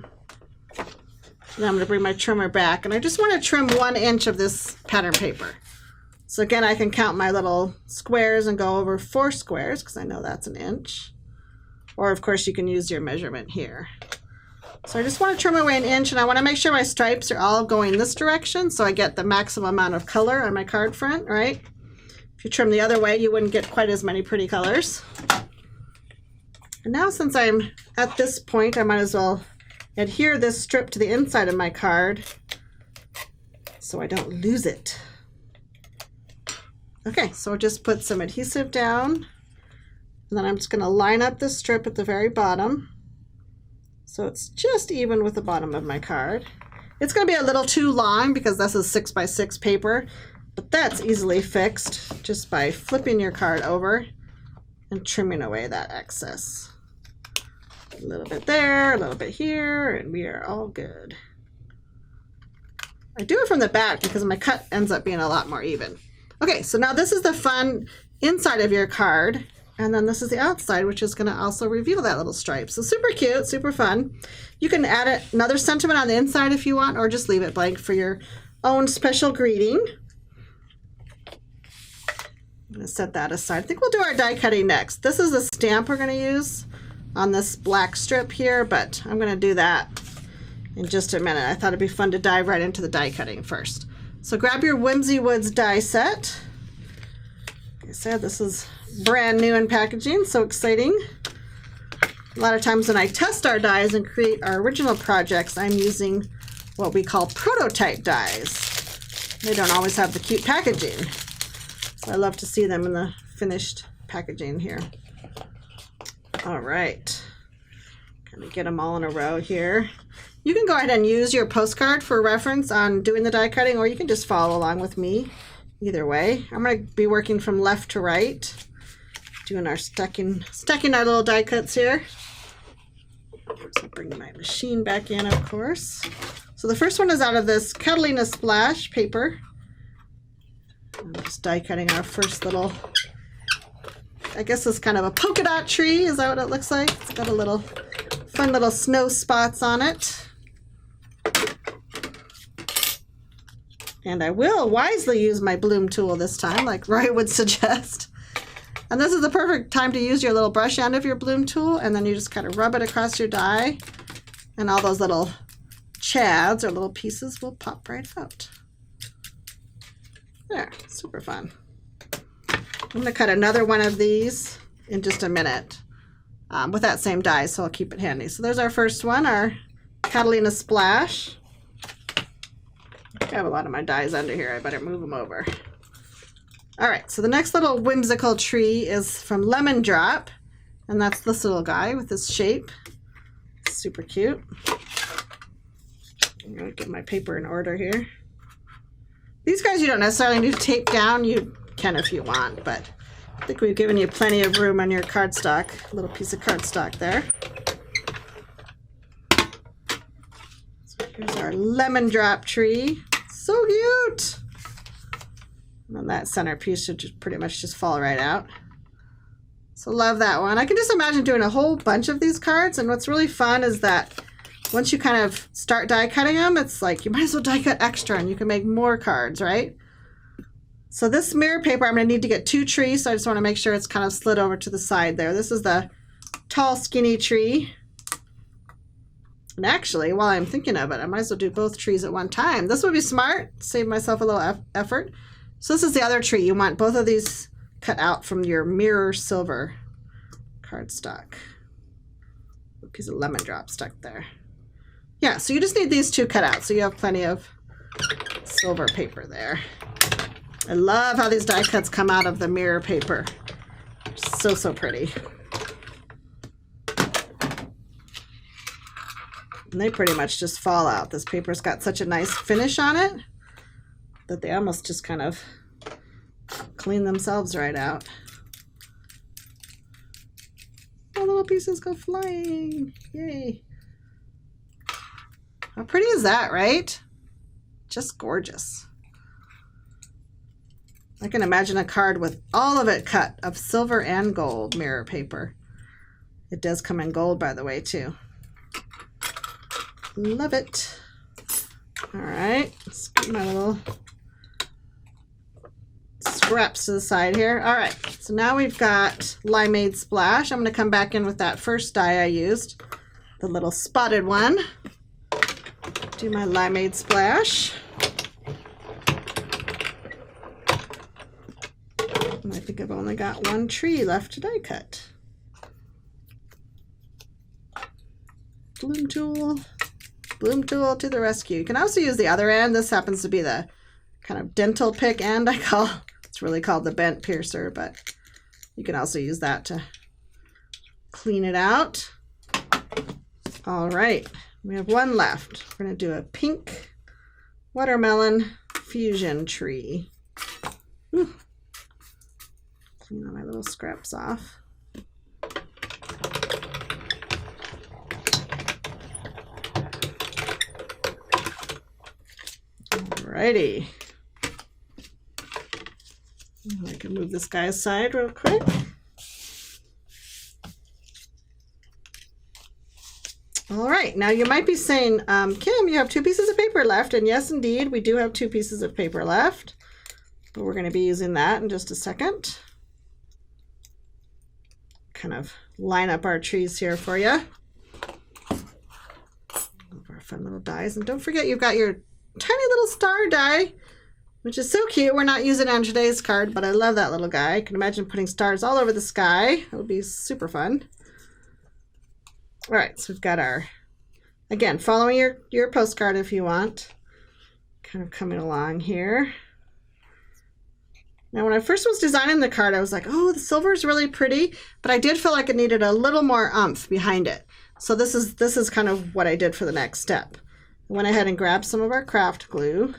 And I'm going to bring my trimmer back, and I just want to trim 1 inch of this pattern paper. So again, I can count my little squares and go over 4 squares because I know that's 1 inch. Or, of course, you can use your measurement here. So I just want to trim away 1 inch, and I want to make sure my stripes are all going this direction so I get the maximum amount of color on my card front, right? If you trim the other way, you wouldn't get quite as many pretty colors. And now since I'm at this point, I might as well adhere this strip to the inside of my card so I don't lose it. Okay, so I'll just put some adhesive down, and then I'm just going to line up this strip at the very bottom. So it's just even with the bottom of my card. It's going to be a little too long because this is 6x6 paper, but that's easily fixed just by flipping your card over and trimming away that excess. A little bit there, a little bit here, and we are all good. I do it from the back because my cut ends up being a lot more even. Okay, so now this is the fun inside of your card. And then this is the outside, which is going to also reveal that little stripe. So super cute, super fun. You can add another sentiment on the inside if you want, or just leave it blank for your own special greeting. I'm going to set that aside. I think we'll do our die cutting next. This is the stamp we're going to use on this black strip here, but I'm going to do that in just a minute. I thought it'd be fun to dive right into the die cutting first. So grab your Whimsy Woods die set. Like I said, this is brand new in packaging, so exciting. A lot of times when I test our dies and create our original projects, I'm using what we call prototype dies. They don't always have the cute packaging, so I love to see them in the finished packaging here. All right, kind of get them all in a row here. You can go ahead and use your postcard for reference on doing the die cutting, or you can just follow along with me. Either way, I'm going to be working from left to right, doing our stacking our little die cuts here. So bring my machine back in, of course. So the first one is out of this Catalina Splash paper. I'm just die cutting our first little, I guess it's kind of a polka dot tree. Is that what it looks like? It's got a little fun little snow spots on it. And I will wisely use my bloom tool this time, like Roy would suggest. And this is the perfect time to use your little brush end of your bloom tool, and then you just kind of rub it across your die, and all those little chads or little pieces will pop right out. There, super fun. I'm going to cut another one of these in just a minute with that same die, so I'll keep it handy. So there's our first one, our Catalina Splash. I have a lot of my dies under here. I better move them over. All right, so the next little whimsical tree is from Lemon Drop, and that's this little guy with this shape. Super cute. I'm going to get my paper in order here. These guys you don't necessarily need to tape down. You can if you want, but I think we've given you plenty of room on your cardstock, a little piece of cardstock there. So here's our Lemon Drop tree. So cute! And then that centerpiece should just pretty much just fall right out. So love that one. I can just imagine doing a whole bunch of these cards, and what's really fun is that once you kind of start die cutting them, it's like you might as well die cut extra and you can make more cards, right? So this mirror paper, I'm going to need to get 2 trees, so I just want to make sure it's kind of slid over to the side there. This is the tall, skinny tree. And actually, while I'm thinking of it, I might as well do both trees at one time. This would be smart, save myself a little effort. So this is the other tree. You want both of these cut out from your mirror silver cardstock. A piece of Lemon Drop stuck there. Yeah, so you just need these 2 cut out, so you have plenty of silver paper there. I love how these die cuts come out of the mirror paper. So, so pretty. And they pretty much just fall out. This paper's got such a nice finish on it that they almost just kind of clean themselves right out. All little pieces go flying. Yay. How pretty is that, right? Just gorgeous. I can imagine a card with all of it cut of silver and gold mirror paper. It does come in gold, by the way, too. Love it. All right, let's get my little scraps to the side here. All right, so now we've got Limeade Splash. I'm going to come back in with that first die I used, the little spotted one. Do my Limeade Splash. And I think I've only got 1 tree left to die cut. Bloom tool to the rescue. You can also use the other end. This happens to be the kind of dental pick end it's really called the bent piercer, but you can also use that to clean it out. All right, we have 1 left. We're going to do a pink watermelon fusion tree. Ooh. Clean all my little scraps off. Alrighty. I can move this guy aside real quick. All right, now you might be saying, Kim, you have 2 pieces of paper left. And yes, indeed, we do have 2 pieces of paper left. But we're going to be using that in just a second. Kind of line up our trees here for you. Our fun little dies. And don't forget you've got your tiny little star die, which is so cute. We're not using it on today's card, but I love that little guy. I can imagine putting stars all over the sky. It would be super fun. All right, so we've got our, again, following your postcard if you want. Kind of coming along here. Now, when I first was designing the card, I was like, oh, the silver is really pretty, but I did feel like it needed a little more oomph behind it. So this is kind of what I did for the next step. I went ahead and grabbed some of our craft glue.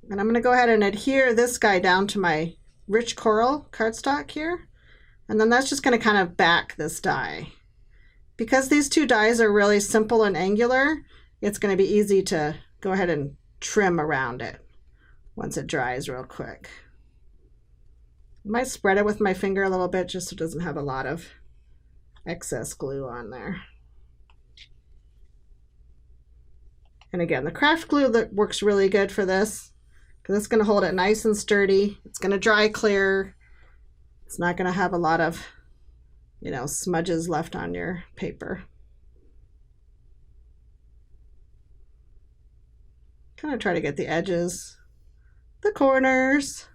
And I'm going to go ahead and adhere this guy down to my rich coral cardstock here. And then that's just going to kind of back this die. Because these 2 dies are really simple and angular, it's going to be easy to go ahead and trim around it once it dries real quick. I might spread it with my finger a little bit just so it doesn't have a lot of excess glue on there. And again, the craft glue that works really good for this because it's going to hold it nice and sturdy. It's going to dry clear. It's not going to have a lot of, smudges left on your paper. Kind of try to get the edges, the corners.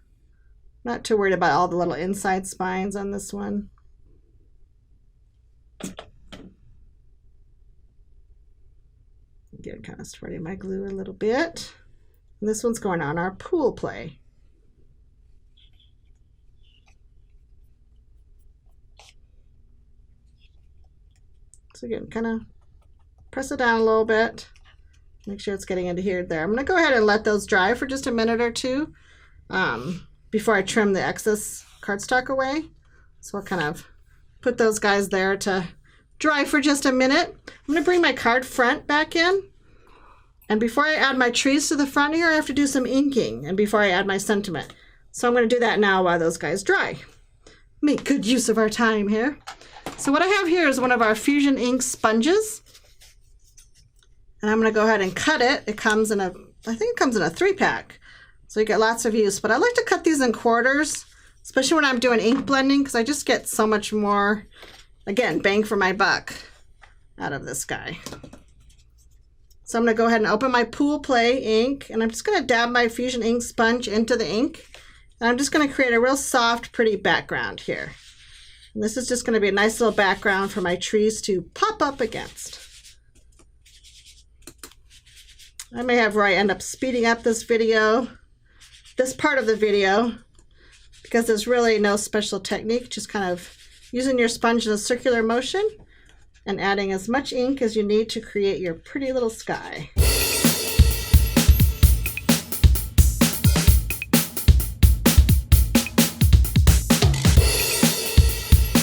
Not too worried about all the little inside spines on this one. Again, kind of spreading my glue a little bit. And this one's going on our pool play. So again, kind of press it down a little bit. Make sure it's getting adhered there. I'm going to go ahead and let those dry for just a minute or two before I trim the excess cardstock away. So I'll kind of put those guys there to dry for just a minute. I'm going to bring my card front back in. And before I add my trees to the front here, I have to do some inking. And before I add my sentiment. So I'm going to do that now while those guys dry. Make good use of our time here. So what I have here is one of our Fusion ink sponges. And I'm going to go ahead and cut it. It comes in I think it comes in a 3-pack. So you get lots of use. But I like to cut these in quarters, especially when I'm doing ink blending, because I just get so much more, again, bang for my buck out of this guy. So I'm going to go ahead and open my Pool Play ink, and I'm just going to dab my Fusion ink sponge into the ink. And I'm just going to create a real soft, pretty background here. And this is just going to be a nice little background for my trees to pop up against. I may have Roy end up speeding up this part of the video, because there's really no special technique, just kind of using your sponge in a circular motion and adding as much ink as you need to create your pretty little sky.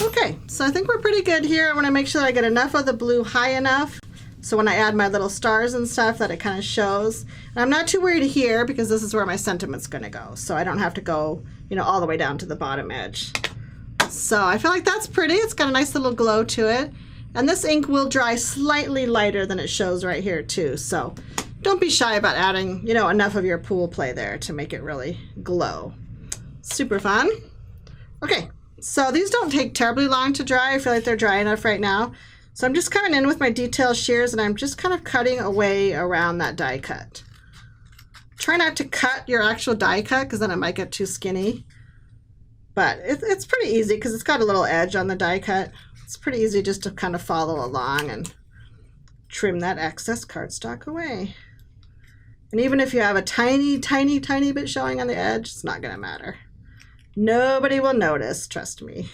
Okay, so I think we're pretty good here. I want to make sure that I get enough of the blue high enough so when I add my little stars and stuff that it kind of shows. And I'm not too worried here because this is where my sentiment's going to go. So I don't have to go, all the way down to the bottom edge. So I feel like that's pretty. It's got a nice little glow to it. And this ink will dry slightly lighter than it shows right here too. So don't be shy about adding, enough of your Pool Play there to make it really glow. Super fun. Okay, so these don't take terribly long to dry. I feel like they're dry enough right now. So I'm just coming in with my detail shears and I'm just kind of cutting away around that die cut. Try not to cut your actual die cut because then it might get too skinny. But it's pretty easy because it's got a little edge on the die cut. It's pretty easy just to kind of follow along and trim that excess cardstock away. And even if you have a tiny, tiny, tiny bit showing on the edge, it's not going to matter. Nobody will notice, trust me.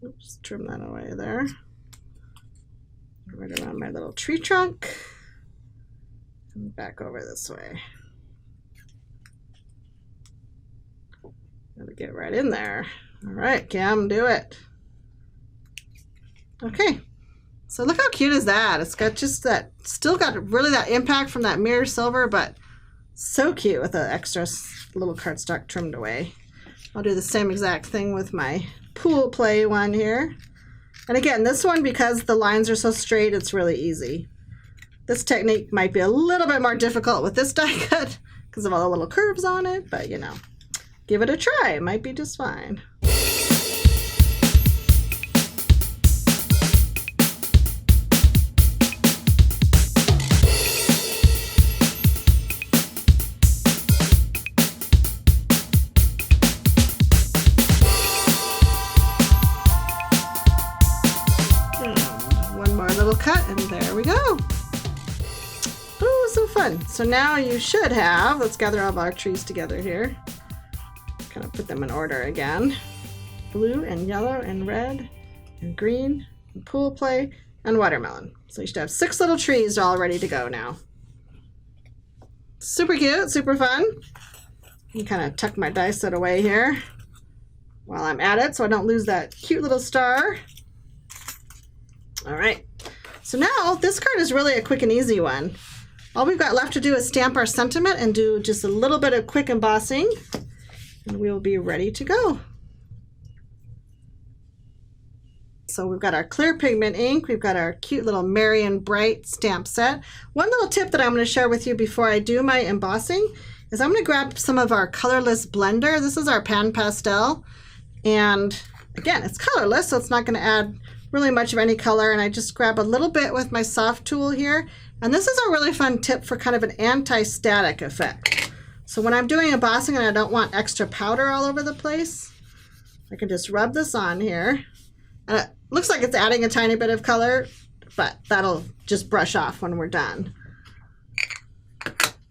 Oops, trim that away there. Right around my little tree trunk. And back over this way. Gotta get right in there. All right, Kim, do it. Okay, so look how cute is that? It's got just that, still got really that impact from that mirror silver, but so cute with the extra little cardstock trimmed away. I'll do the same exact thing with my Pool Play one here. And again, this one, because the lines are so straight, it's really easy. This technique might be a little bit more difficult with this die cut because of all the little curves on it, but you know, give it a try. It might be just fine. One more little cut, and there we go. Oh, so fun. So now you should have, let's gather all of our trees together here. Kind of put them in order again. Blue and yellow and red and green and pool play and watermelon. So you should have 6 little trees all ready to go now. Super cute, super fun. You kind of tuck my die set away here while I'm at it so I don't lose that cute little star. All right, so now this card is really a quick and easy one. All we've got left to do is stamp our sentiment and do just a little bit of quick embossing, and we'll be ready to go. So we've got our clear pigment ink, we've got our cute little Merry and Bright stamp set. One little tip that I'm going to share with you before I do my embossing is I'm going to grab some of our colorless blender. This is our pan pastel, and again, it's colorless, so it's not going to add really much of any color, and I just grab a little bit with my soft tool here. And this is a really fun tip for kind of an anti-static effect. So when I'm doing embossing and I don't want extra powder all over the place, I can just rub this on here. And it looks like it's adding a tiny bit of color, but that'll just brush off when we're done.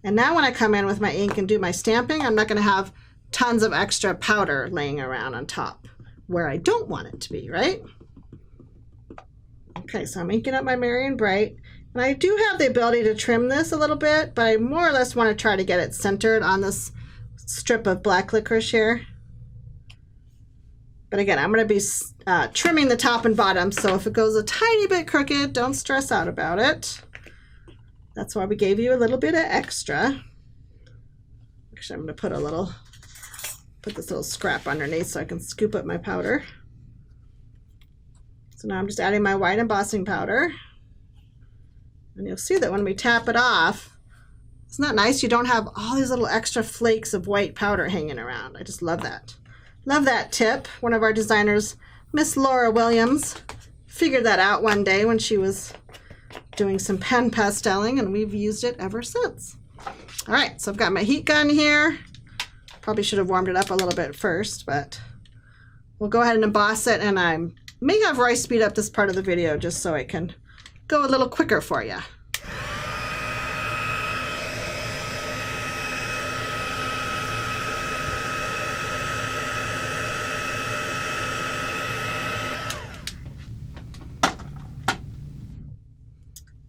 And now when I come in with my ink and do my stamping, I'm not going to have tons of extra powder laying around on top where I don't want it to be, right? Okay, so I'm inking up my Merry and Bright, and I do have the ability to trim this a little bit, but I more or less want to try to get it centered on this strip of black licorice here. But again, I'm going to be trimming the top and bottom, so if it goes a tiny bit crooked, don't stress out about it. That's why we gave you a little bit of extra. Actually, I'm going to put this little scrap underneath so I can scoop up my powder. So now I'm just adding my white embossing powder. And you'll see that when we tap it off, isn't that nice? You don't have all these little extra flakes of white powder hanging around. I just love that. Love that tip. One of our designers, Miss Laura Williams, figured that out one day when she was doing some pen pasteling, and we've used it ever since. All right, so I've got my heat gun here. Probably should have warmed it up a little bit first, but we'll go ahead and emboss it, and I may have Roy speed up this part of the video just so I can go a little quicker for you.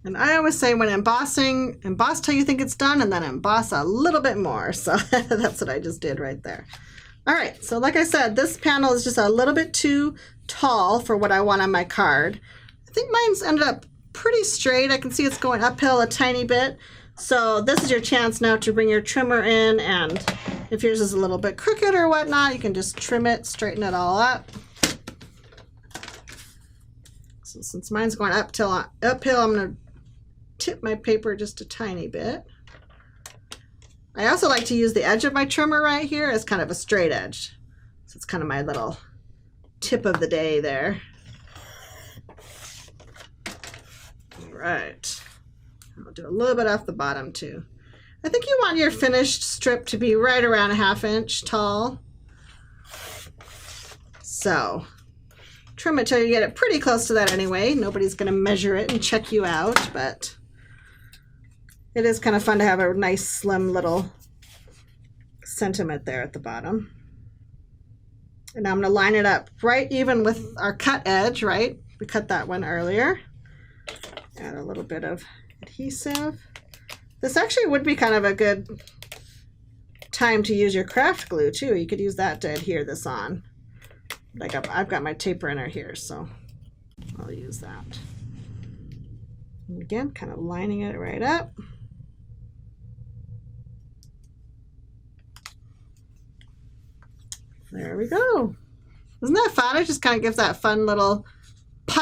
And I always say when embossing, emboss till you think it's done, and then emboss a little bit more. So that's what I just did right there. All right, so like I said, this panel is just a little bit too tall for what I want on my card. I think mine's ended up pretty straight. I can see it's going uphill a tiny bit. So this is your chance now to bring your trimmer in, and if yours is a little bit crooked or whatnot, you can just trim it, straighten it all up. So since mine's going uphill, I'm going to tip my paper just a tiny bit. I also like to use the edge of my trimmer right here as kind of a straight edge. So it's kind of my little tip of the day there. All right. I'll do a little bit off the bottom too. I think you want your finished strip to be right around a 1/2 inch tall. So trim it till you get it pretty close to that anyway. Nobody's going to measure it and check you out, but it is kind of fun to have a nice slim little sentiment there at the bottom. And now I'm going to line it up right even with our cut edge, right? We cut that one earlier. Add a little bit of adhesive. This actually would be kind of a good time to use your craft glue too. You could use that to adhere this on. Like I've got my tape runner here, so I'll use that. And again, kind of lining it right up. There we go. Isn't that fun? It just kind of gives that fun little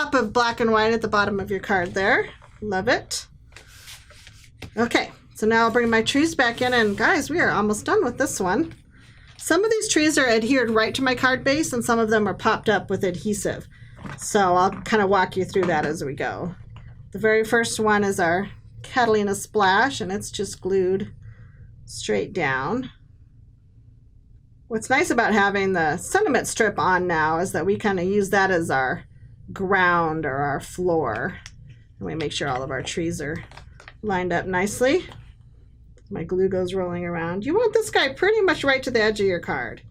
pop of black and white at the bottom of your card there. Love it. Okay, so now I'll bring my trees back in, and guys, we are almost done with this one. Some of these trees are adhered right to my card base, and some of them are popped up with adhesive. So I'll kind of walk you through that as we go. The very first one is our Catalina Splash, and it's just glued straight down. What's nice about having the sentiment strip on now is that we kind of use that as our ground or our floor. And we make sure all of our trees are lined up nicely. My glue goes rolling around. You want this guy pretty much right to the edge of your card.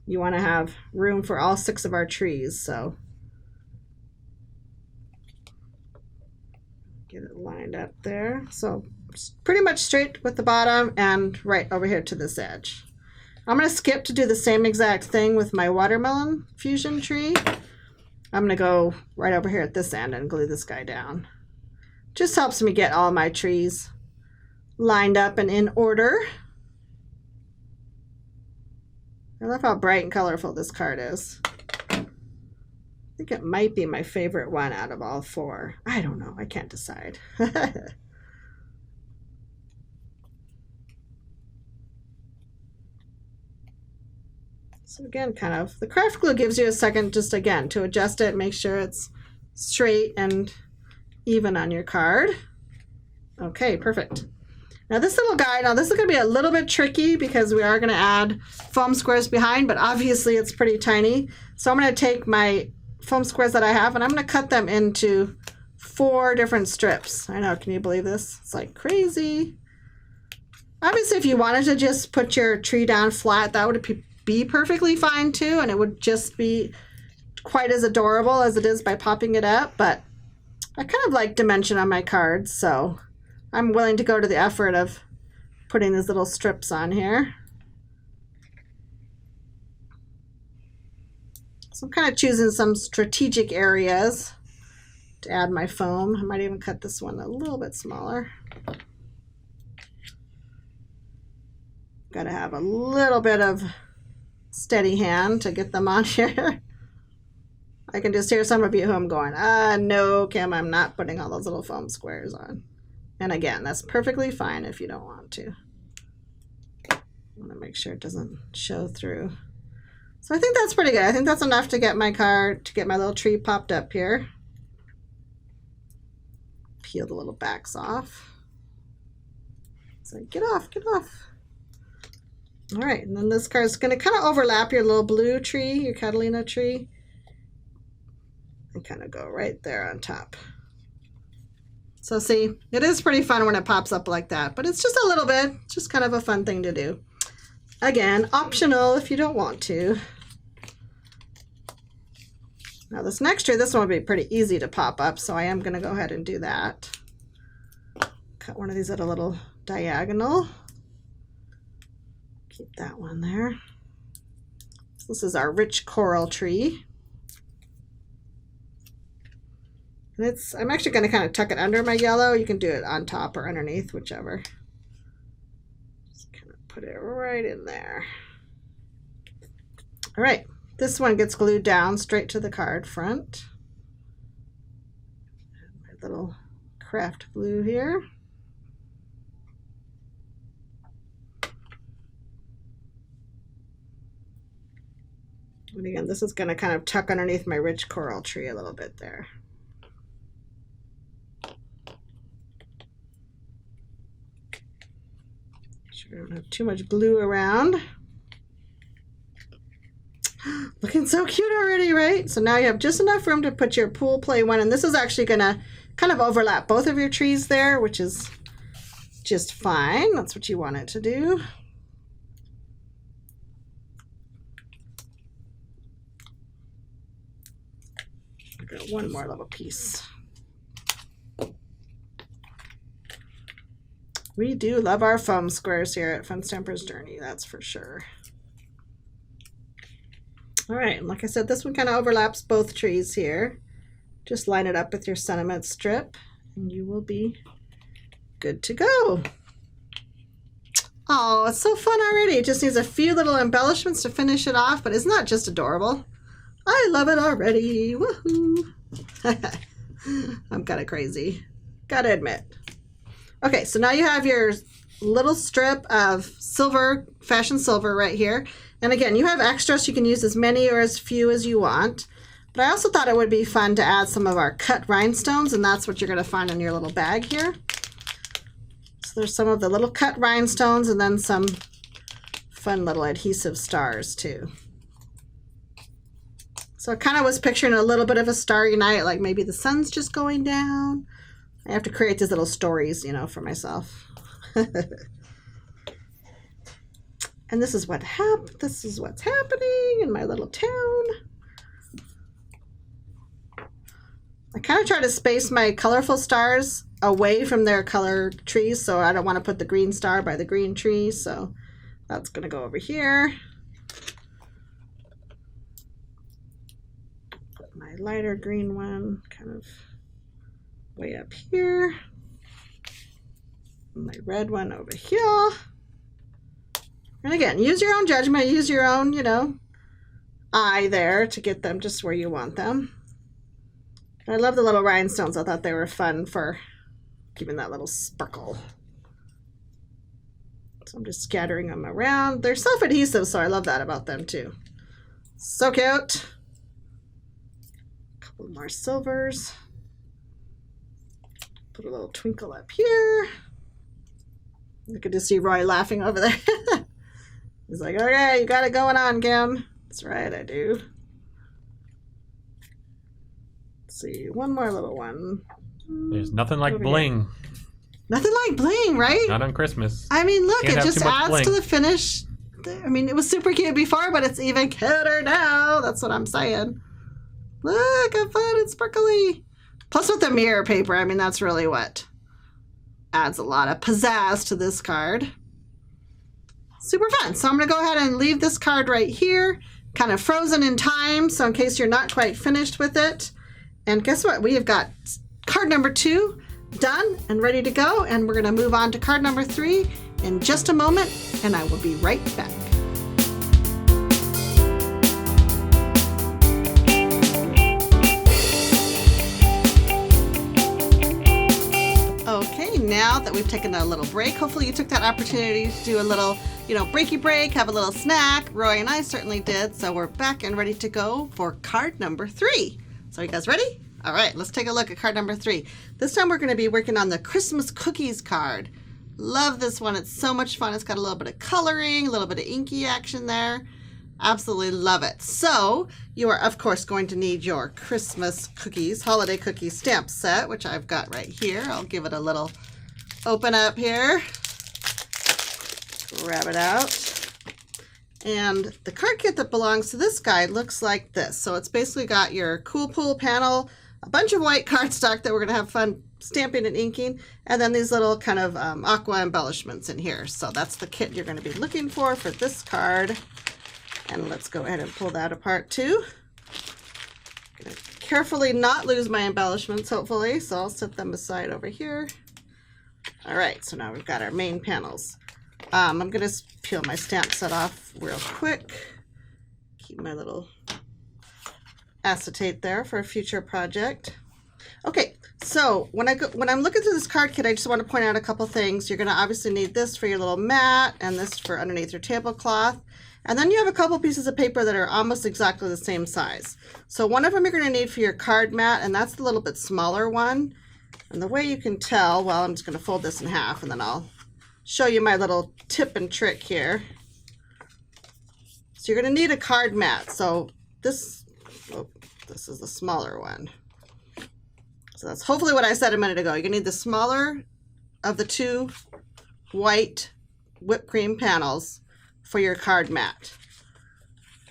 You want to have room for all 6 of our trees, so get it lined up there. So pretty much straight with the bottom and right over here to this edge. I'm going to skip to do the same exact thing with my watermelon fusion tree. I'm going to go right over here at this end and glue this guy down. Just helps me get all my trees lined up and in order. I love how bright and colorful this card is. I think it might be my favorite one out of all 4. I don't know. I can't decide. So again, kind of, the craft glue gives you a second just again to adjust it, make sure it's straight and even on your card. Okay, perfect. Now this little guy, now this is going to be a little bit tricky because we are going to add foam squares behind, but obviously it's pretty tiny. So I'm going to take my foam squares that I have and I'm going to cut them into 4 different strips. I know, can you believe this? It's like crazy. Obviously, if you wanted to just put your tree down flat, that would be perfectly fine too, and it would just be quite as adorable as it is by popping it up, but I kind of like dimension on my cards, so I'm willing to go to the effort of putting these little strips on here. So I'm kind of choosing some strategic areas to add my foam. I might even cut this one a little bit smaller. Got to have a little bit of steady hand to get them on here. I can just hear some of you who I'm going, no, Kim, I'm not putting all those little foam squares on. And again, that's perfectly fine if you don't want to. I want to make sure it doesn't show through. So I think that's pretty good. I think that's enough to get my card, to get my little tree popped up here. Peel the little backs off. So get off, get off. All right, and then this card is going to kind of overlap your little blue tree, your Catalina tree, and kind of go right there on top. So see, it is pretty fun when it pops up like that, but it's just a little bit, just kind of a fun thing to do. Again, optional if you don't want to. Now this next tree, this one would be pretty easy to pop up, so I am going to go ahead and do that. Cut one of these at a little diagonal. Keep that one there. This is our rich coral tree. And I'm actually going to kind of tuck it under my yellow. You can do it on top or underneath, whichever. Just kind of put it right in there. All right, this one gets glued down straight to the card front. My little craft glue here. And again, this is going to kind of tuck underneath my rich coral tree a little bit there. Make sure I don't have too much glue around. Looking so cute already, right? So now you have just enough room to put your pool play one, and this is actually going to kind of overlap both of your trees there, which is just fine. That's what you want it to do. Got one more little piece. We do love our foam squares here at Fun Stamper's Journey, that's for sure. All right, and like I said, this one kind of overlaps both trees here. Just line it up with your sentiment strip and you will be good to go. Oh, it's so fun already. It just needs a few little embellishments to finish it off, but isn't that just adorable? I love it already. Woohoo! I'm kind of crazy. Gotta admit. Okay, so now you have your little strip of silver, fashion silver right here. And again, you have extras. You can use as many or as few as you want. But I also thought it would be fun to add some of our cut rhinestones, and that's what you're going to find in your little bag here. So there's some of the little cut rhinestones and then some fun little adhesive stars too. So I kind of was picturing a little bit of a starry night, like maybe the sun's just going down. I have to create these little stories, you know, for myself. And this is what's happening in my little town. I kind of try to space my colorful stars away from their color trees, so I don't want to put the green star by the green tree, so that's going to go over here. Put my lighter green one kind of way up here. My red one over here. And again, use your own judgment, use your own, you know, eye there to get them just where you want them. I love the little rhinestones. I thought they were fun for giving that little sparkle. So I'm just scattering them around. They're self-adhesive, so I love that about them too. So cute. A couple more silvers. Put a little twinkle up here. You could just see Roy laughing over there. He's like, okay, you got it going on, Kim. That's right, I do. Let's see, one more little one.
There's nothing like bling.
Nothing like bling, right?
Not on Christmas.
I mean, look,
Can't
it
have
just
too much
adds
bling.
to the finish. I mean, it was super cute before, but it's even cuter now. That's what I'm saying. Look how fun and sparkly. Plus with the mirror paper, I mean, that's really what adds a lot of pizzazz to this card. Super fun. So I'm going to go ahead and leave this card right here, kind of frozen in time, so in case you're not quite finished with it. And guess what? We have got card number 2 done and ready to go, and we're going to move on to card number 3 in just a moment, and I will be right back. Okay, now that we've taken a little break, hopefully you took that opportunity to do a little, you know, breaky break, have a little snack. Roy and I certainly did, so we're back and ready to go for card number 3. So you guys ready? All right, let's take a look at card number 3. This time we're going to be working on the Christmas cookies card. Love this one. It's so much fun. It's got a little bit of coloring, a little bit of inky action there. Absolutely love it. So you are, of course, going to need your Christmas cookies, holiday cookies stamp set, which I've got right here. I'll give it a little open up here. Grab it out. And the card kit that belongs to this guide looks like this. So it's basically got your cool pool panel, a bunch of white cardstock that we're going to have fun stamping and inking, and then these little kind of aqua embellishments in here. So that's the kit you're going to be looking for this card. And let's go ahead and pull that apart too. I'm going to carefully not lose my embellishments, hopefully. So I'll set them aside over here. All right, so now we've got our main panels. I'm going to peel my stamp set off real quick. Keep my little acetate there for a future project. Okay, so when I'm looking through this card kit, I just want to point out a couple things. You're going to obviously need this for your little mat and this for underneath your tablecloth. And then you have a couple pieces of paper that are almost exactly the same size. So one of them you're going to need for your card mat, and that's the little bit smaller one. And the way you can tell, well, I'm just going to fold this in half and then I'll show you my little tip and trick here. So you're going to need a card mat. So this is the smaller one. So that's hopefully what I said a minute ago. You're going to need the smaller of the 2 white whipped cream panels for your card mat.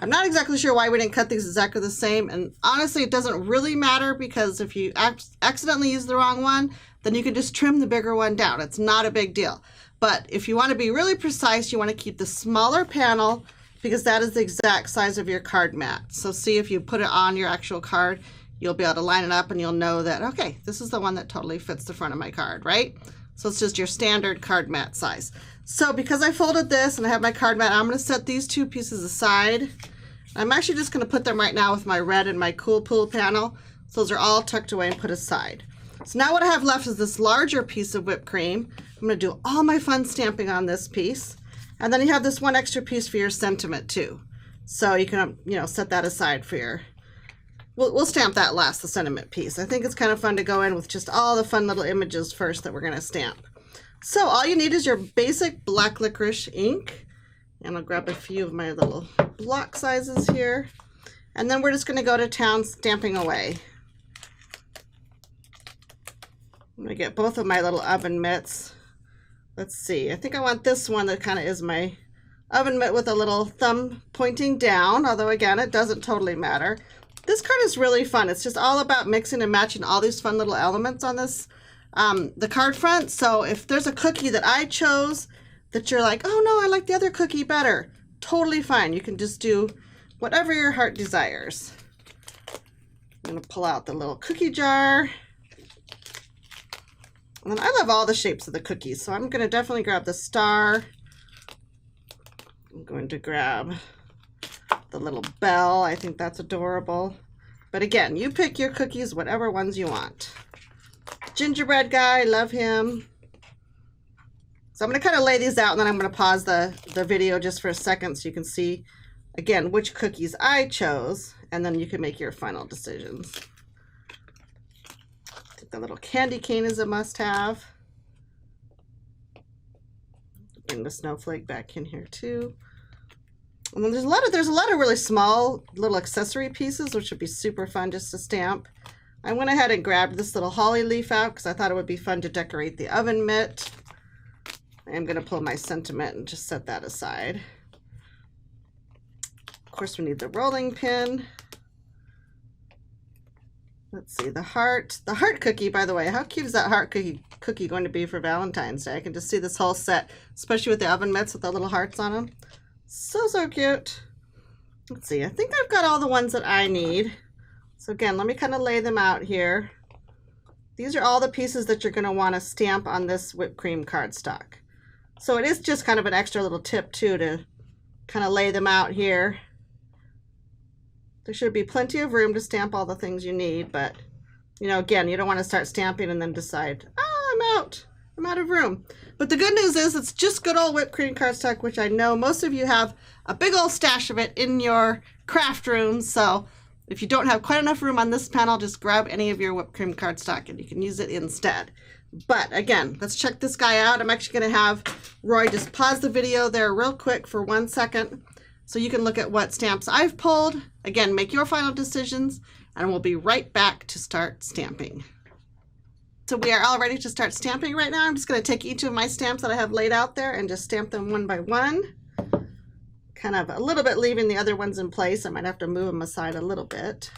I'm not exactly sure why we didn't cut these exactly the same, and honestly it doesn't really matter, because if you accidentally use the wrong one, then you can just trim the bigger one down. It's not a big deal. But if you want to be really precise, you want to keep the smaller panel, because that is the exact size of your card mat. So see, if you put it on your actual card, you'll be able to line it up and you'll know that, okay, this is the one that totally fits the front of my card, right? So it's just your standard card mat size. So because I folded this and I have my card mat, I'm going to set these 2 pieces aside. I'm actually just going to put them right now with my red and my cool pool panel. So those are all tucked away and put aside. So now what I have left is this larger piece of whipped cream. I'm going to do all my fun stamping on this piece. And then you have this one extra piece for your sentiment too. So you can, set that aside for your, we'll stamp that last, the sentiment piece. I think it's kind of fun to go in with just all the fun little images first that we're going to stamp. So all you need is your basic black licorice ink. And I'll grab a few of my little block sizes here. And then we're just going to go to town stamping away. I'm going to get both of my little oven mitts. Let's see. I think I want this one that kind of is my oven mitt with a little thumb pointing down. Although, again, it doesn't totally matter. This card is really fun. It's just all about mixing and matching all these fun little elements on this, the card front. So if there's a cookie that I chose that you're like, oh no, I like the other cookie better, totally fine. You can just do whatever your heart desires. I'm going to pull out the little cookie jar. And then I love all the shapes of the cookies, so I'm going to definitely grab the star. I'm going to grab the little bell. I think that's adorable. But again, you pick your cookies, whatever ones you want. Gingerbread guy, love him. So I'm going to kind of lay these out, and then I'm going to pause the video just for a second so you can see, again, which cookies I chose, and then you can make your final decisions. I think the little candy cane is a must-have. Bring the snowflake back in here too. And then there's a lot of really small little accessory pieces, which would be super fun just to stamp. I went ahead and grabbed this little holly leaf out because I thought it would be fun to decorate the oven mitt. I'm going to pull my sentiment and just set that aside. Of course, we need the rolling pin. Let's see, the heart cookie, by the way. How cute is that heart cookie going to be for Valentine's Day? I can just see this whole set, especially with the oven mitts with the little hearts on them. So cute. Let's see, I think I've got all the ones that I need. So again, let me kind of lay them out here. These are all the pieces that you're going to want to stamp on this whipped cream cardstock. So it is just kind of an extra little tip too to kind of lay them out here. There should be plenty of room to stamp all the things you need, but again, you don't want to start stamping and then decide, oh, I'm out of room. But the good news is it's just good old whipped cream cardstock, which I know most of you have a big old stash of it in your craft room. So if you don't have quite enough room on this panel, just grab any of your whipped cream cardstock and you can use it instead. But again, let's check this guy out. I'm actually going to have Roy just pause the video there real quick for 1 second so you can look at what stamps I've pulled. Again, make your final decisions, and we'll be right back to start stamping. So we are all ready to start stamping right now. I'm just going to take each of my stamps that I have laid out there and just stamp them one by one. Kind of a little bit leaving the other ones in place. I might have to move them aside a little bit.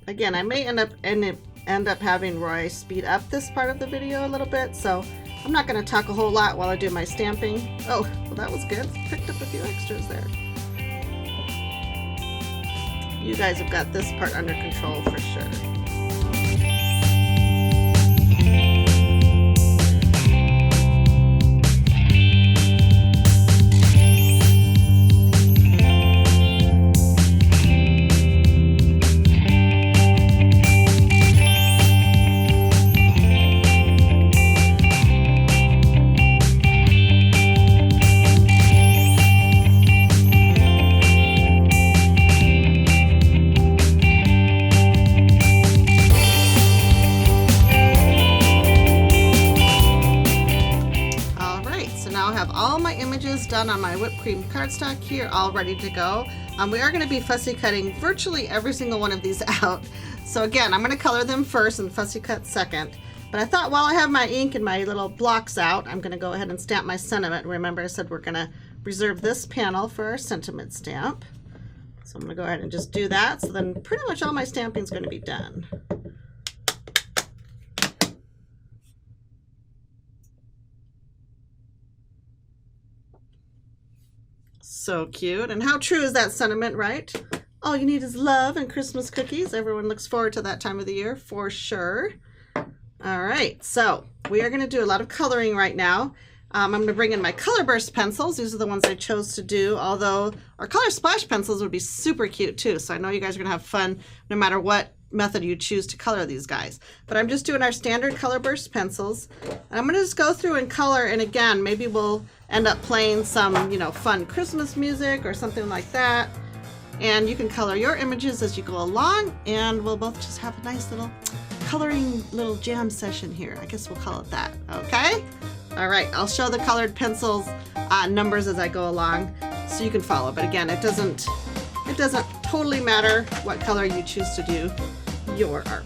Again, I may end up having Roy speed up this part of the video a little bit, so I'm not going to talk a whole lot while I do my stamping. Oh, well, that was good. Picked up a few extras there. You guys have got this part under control for sure. Done on my whipped cream cardstock here, all ready to go. We are going to be fussy cutting virtually every single one of these out. So again, I'm going to color them first and fussy cut second. But I thought while I have my ink and my little blocks out, I'm going to go ahead and stamp my sentiment. Remember, I said we're going to reserve this panel for our sentiment stamp. So I'm going to go ahead and just do that. So then pretty much all my stamping is going to be done. So cute. And how true is that sentiment, right? All you need is love and Christmas cookies. Everyone looks forward to that time of the year for sure. All right, so we are going to do a lot of coloring right now. I'm going to bring in my Color Burst pencils. These are the ones I chose to do, although our Color Splash pencils would be super cute too. So I know you guys are going to have fun no matter what method you choose to color these guys. But I'm just doing our standard Color Burst pencils. And I'm going to just go through and color, and again, maybe we'll end up playing some, you know, fun Christmas music or something like that. And you can color your images as you go along, and we'll both just have a nice little coloring little jam session here. I guess we'll call it that, okay? All right, I'll show the colored pencils numbers as I go along so you can follow. But again, it doesn't totally matter what color you choose to do your artwork.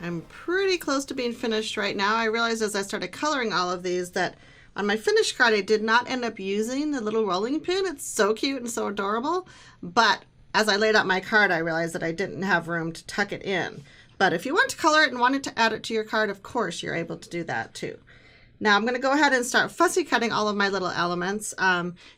I'm pretty close to being finished right now. I realized as I started coloring all of these that on my finished card I did not end up using the little rolling pin. It's so cute and so adorable, but as I laid out my card I realized that I didn't have room to tuck it in. But if you want to color it and wanted to add it to your card, of course you're able to do that too. Now I'm going to go ahead and start fussy cutting all of my little elements.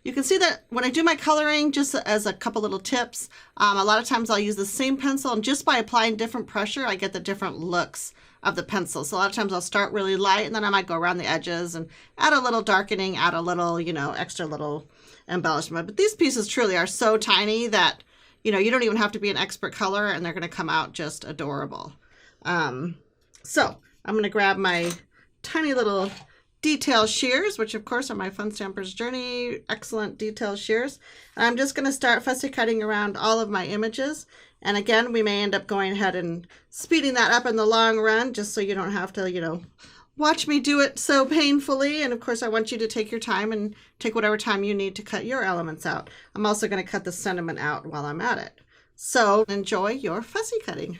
You can see that when I do my coloring, just as a couple little tips, a lot of times I'll use the same pencil, and just by applying different pressure, I get the different looks of the pencil. So a lot of times I'll start really light, and then I might go around the edges and add a little darkening, add a little, extra little embellishment. But these pieces truly are so tiny that, you don't even have to be an expert colorer, and they're going to come out just adorable. So I'm going to grab my tiny little detail shears, which of course are my Fun Stamper's Journey excellent detail shears. And I'm just going to start fussy cutting around all of my images. And again, we may end up going ahead and speeding that up in the long run, just so you don't have to, watch me do it so painfully. And of course, I want you to take your time and take whatever time you need to cut your elements out. I'm also going to cut the sentiment out while I'm at it. So enjoy your fussy cutting.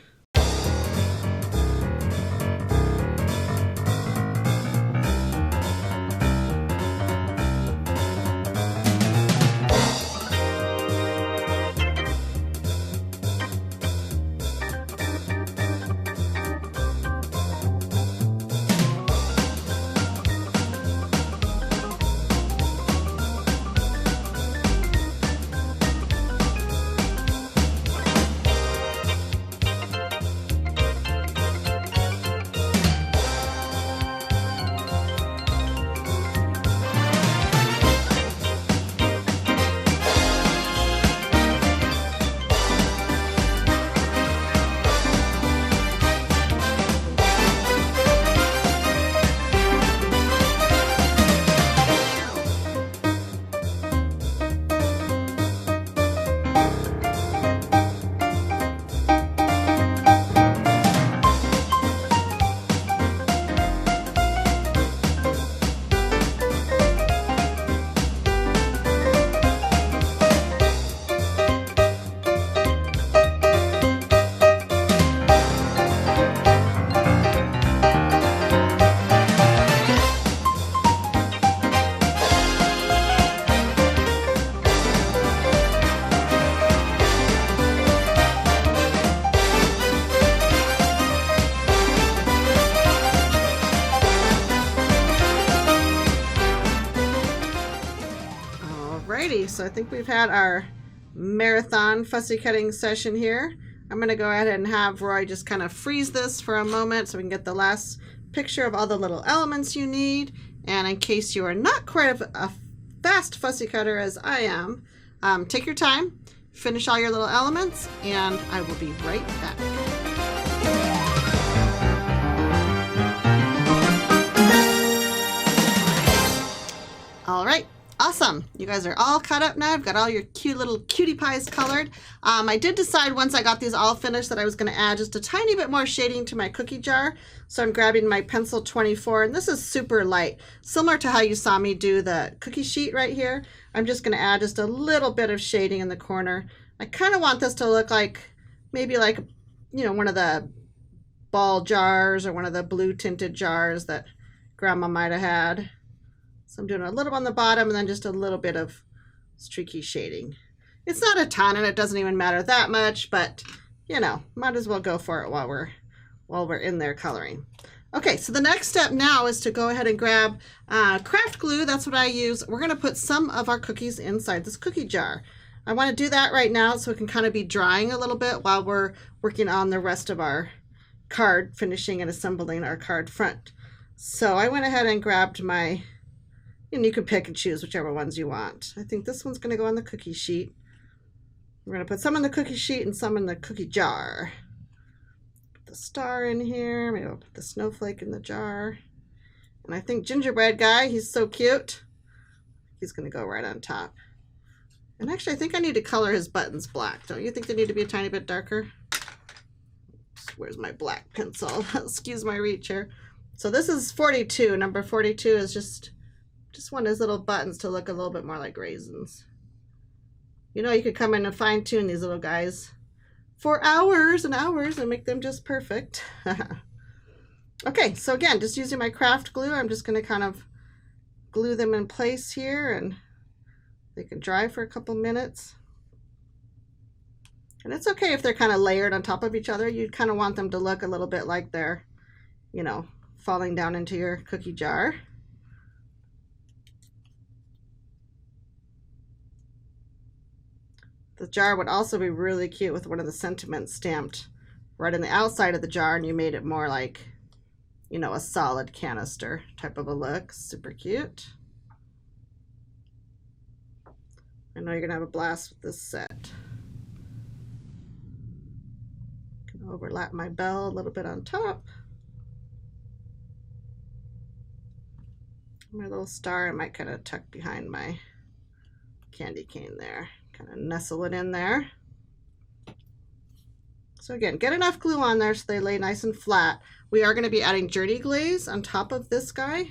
so I think we've had our marathon fussy cutting session here. I'm going to go ahead and have Roy just kind of freeze this for a moment so we can get the last picture of all the little elements you need. And in case you are not quite a fast fussy cutter as I am, take your time, finish all your little elements, and I will be right back. All right, awesome. You guys are all cut up now. I've got all your cute little cutie pies colored. I did decide once I got these all finished that I was going to add just a tiny bit more shading to my cookie jar. So I'm grabbing my pencil 24, and this is super light, similar to how you saw me do the cookie sheet right here. I'm just going to add just a little bit of shading in the corner. I kind of want this to look like maybe like, you know, one of the ball jars or one of the blue tinted jars that Grandma might have had. So I'm doing a little on the bottom and then just a little bit of streaky shading. It's not a ton and it doesn't even matter that much, but you know, might as well go for it while we're in there coloring. Okay, so the next step now is to go ahead and grab craft glue. That's what I use. We're going to put some of our cookies inside this cookie jar. I want to do that right now so it can kind of be drying a little bit while we're working on the rest of our card, finishing and assembling our card front. So I went ahead and grabbed my, and you can pick and choose whichever ones you want. I think this one's going to go on the cookie sheet. We're going to put some in the cookie sheet and some in the cookie jar. Put the star in here. Maybe I'll put the snowflake in the jar. And I think gingerbread guy, he's so cute. He's going to go right on top. And actually, I think I need to color his buttons black. Don't you think they need to be a tiny bit darker? Where's my black pencil? Excuse my reach here. So this is 42. Number 42 is just want his little buttons to look a little bit more like raisins. You know, you could come in and fine tune these little guys for hours and hours and make them just perfect. Okay, so again, just using my craft glue, I'm just going to kind of glue them in place here and they can dry for a couple minutes. And it's okay if they're kind of layered on top of each other. You kind of want them to look a little bit like they're, you know, falling down into your cookie jar. The jar would also be really cute with one of the sentiments stamped right on the outside of the jar, and you made it more like, you know, a solid canister type of a look. Super cute. I know you're gonna have a blast with this set. Can overlap my bell a little bit on top. My little star I might kind of tuck behind my candy cane there. Kind of nestle it in there. So again, get enough glue on there so they lay nice and flat. We are going to be adding journey glaze on top of this guy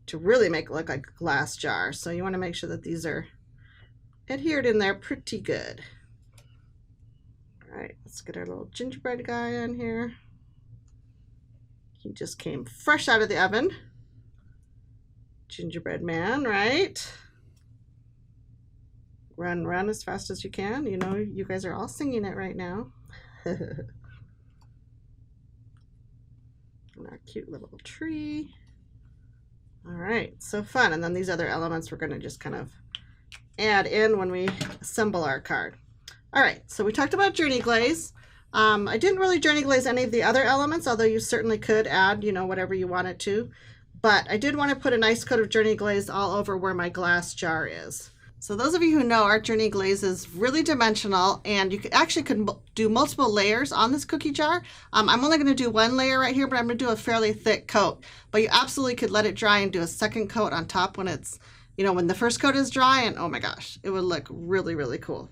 to really make it look like a glass jar. So you want to make sure that these are adhered in there pretty good. All right, let's get our little gingerbread guy in here. He just came fresh out of the oven. Gingerbread man, right? Run, run as fast as you can. You know, you guys are all singing it right now. And our cute little tree. All right, so fun. And then these other elements we're going to just kind of add in when we assemble our card. All right, so we talked about journey glaze. I didn't really journey glaze any of the other elements, although you certainly could add, you know, whatever you wanted to. But I did want to put a nice coat of journey glaze all over where my glass jar is. So those of you who know, our journey glaze is really dimensional, and you could do multiple layers on this cookie jar. I'm only going to do one layer right here, but I'm going to do a fairly thick coat. But you absolutely could let it dry and do a second coat on top when it's, you know, when the first coat is dry, and oh my gosh, it would look really, really cool.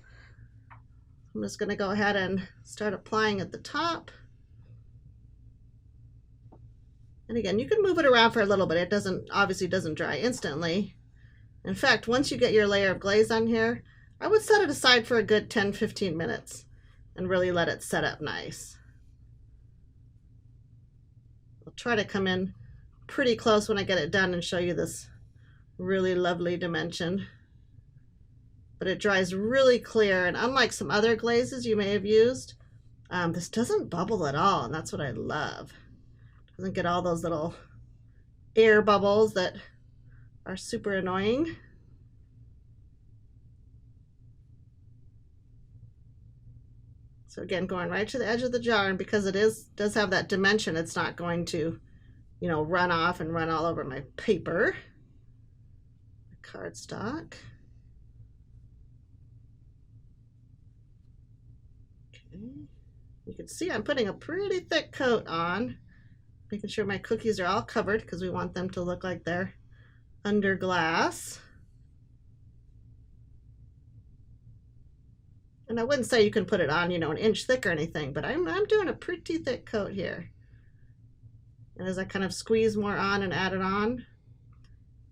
I'm just going to go ahead and start applying at the top. And again, you can move it around for a little bit. It obviously doesn't dry instantly. In fact, once you get your layer of glaze on here, I would set it aside for a good 10-15 minutes and really let it set up nice. I'll try to come in pretty close when I get it done and show you this really lovely dimension. But it dries really clear, and unlike some other glazes you may have used, this doesn't bubble at all, and that's what I love. It doesn't get all those little air bubbles that are super annoying. So again, going right to the edge of the jar, and because it does have that dimension, it's not going to, you know, run off and run all over my paper. Cardstock. Okay. You can see I'm putting a pretty thick coat on, making sure my cookies are all covered because we want them to look like they're under glass. And I wouldn't say you can put it on, you know, an inch thick or anything, but I'm doing a pretty thick coat here. And as I kind of squeeze more on and add it on,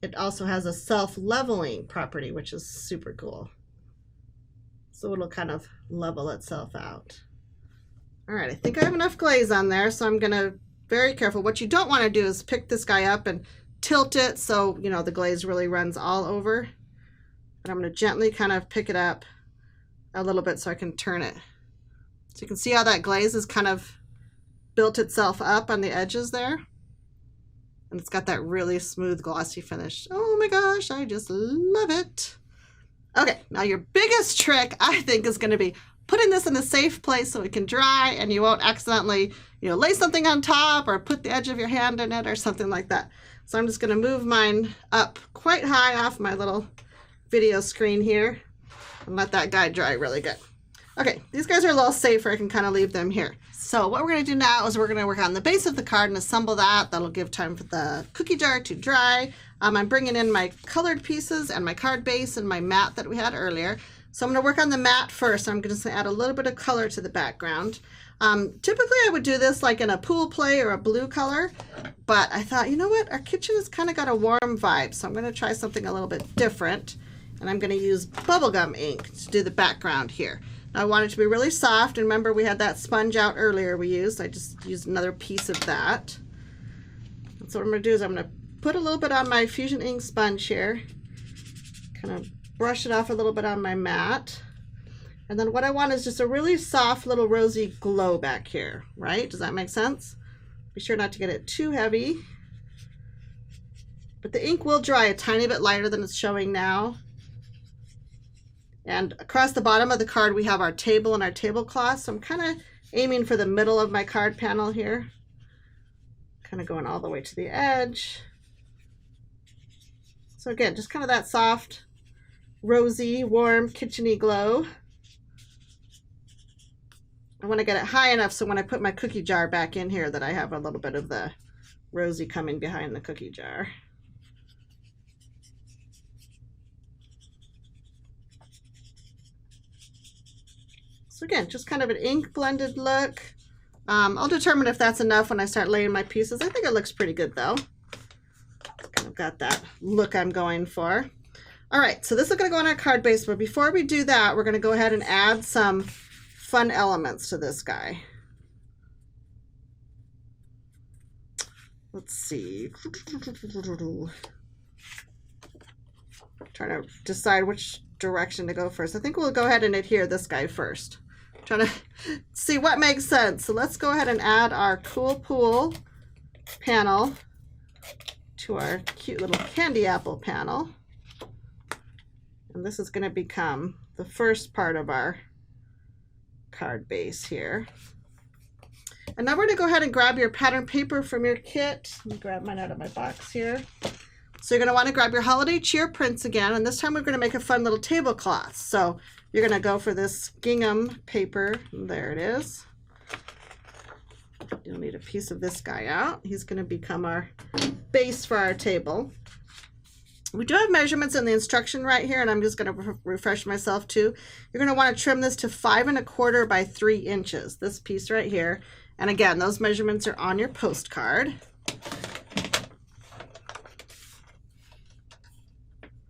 it also has a self-leveling property, which is super cool. So it'll kind of level itself out. All right, I think I have enough glaze on there, so I'm gonna very careful. What you don't want to do is pick this guy up and tilt it so, you know, the glaze really runs all over. But I'm gonna gently kind of pick it up a little bit so I can turn it. So you can see how that glaze has kind of built itself up on the edges there. And it's got that really smooth glossy finish. Oh my gosh, I just love it. Okay, now your biggest trick I think is gonna be putting this in a safe place so it can dry and you won't accidentally, you know, lay something on top or put the edge of your hand in it or something like that. So I'm just gonna move mine up quite high off my little video screen here and let that guy dry really good. Okay, these guys are a little safer. I can kind of leave them here. So what we're going to do now is we're going to work on the base of the card and assemble that. That'll give time for the cookie jar to dry. I'm bringing in my colored pieces and my card base and my mat that we had earlier. So I'm going to work on the mat first. I'm just going to add a little bit of color to the background. Typically I would do this like in a pool play or a blue color, but I thought, you know what, our kitchen has kind of got a warm vibe, so I'm going to try something a little bit different, and I'm going to use bubblegum ink to do the background here. Now I want it to be really soft, and remember we had that sponge out earlier we used. I just used another piece of that. And so what I'm going to do is I'm going to put a little bit on my Fusion ink sponge here, kind of brush it off a little bit on my mat. And then what I want is just a really soft little rosy glow back here, right? Does that make sense? Be sure not to get it too heavy. But the ink will dry a tiny bit lighter than it's showing now. And across the bottom of the card we have our table and our tablecloth. So I'm kind of aiming for the middle of my card panel here. Kind of going all the way to the edge. So again, just kind of that soft, rosy, warm, kitchen-y glow. I want to get it high enough so when I put my cookie jar back in here that I have a little bit of the rosy coming behind the cookie jar. So again, just kind of an ink blended look. I'll determine if that's enough when I start laying my pieces. I think it looks pretty good though. Kind of got that look I'm going for. All right, so this is going to go on our card base, but before we do that, we're going to go ahead and add some fun elements to this guy. Let's see. Trying to decide which direction to go first. I think we'll go ahead and adhere this guy first. Trying to see what makes sense. So let's go ahead and add our cool pool panel to our cute little candy apple panel. And this is going to become the first part of our card base here. And now we're going to go ahead and grab your pattern paper from your kit. Let me grab mine out of my box here. So you're going to want to grab your Holiday Cheer prints again, and this time we're going to make a fun little tablecloth. So you're going to go for this gingham paper. There it is. You'll need a piece of this guy out. He's going to become our base for our table. We do have measurements in the instruction right here, and I'm just going to refresh myself too. You're going to want to trim this to 5 1/4 by 3 inches, this piece right here. And again, those measurements are on your postcard.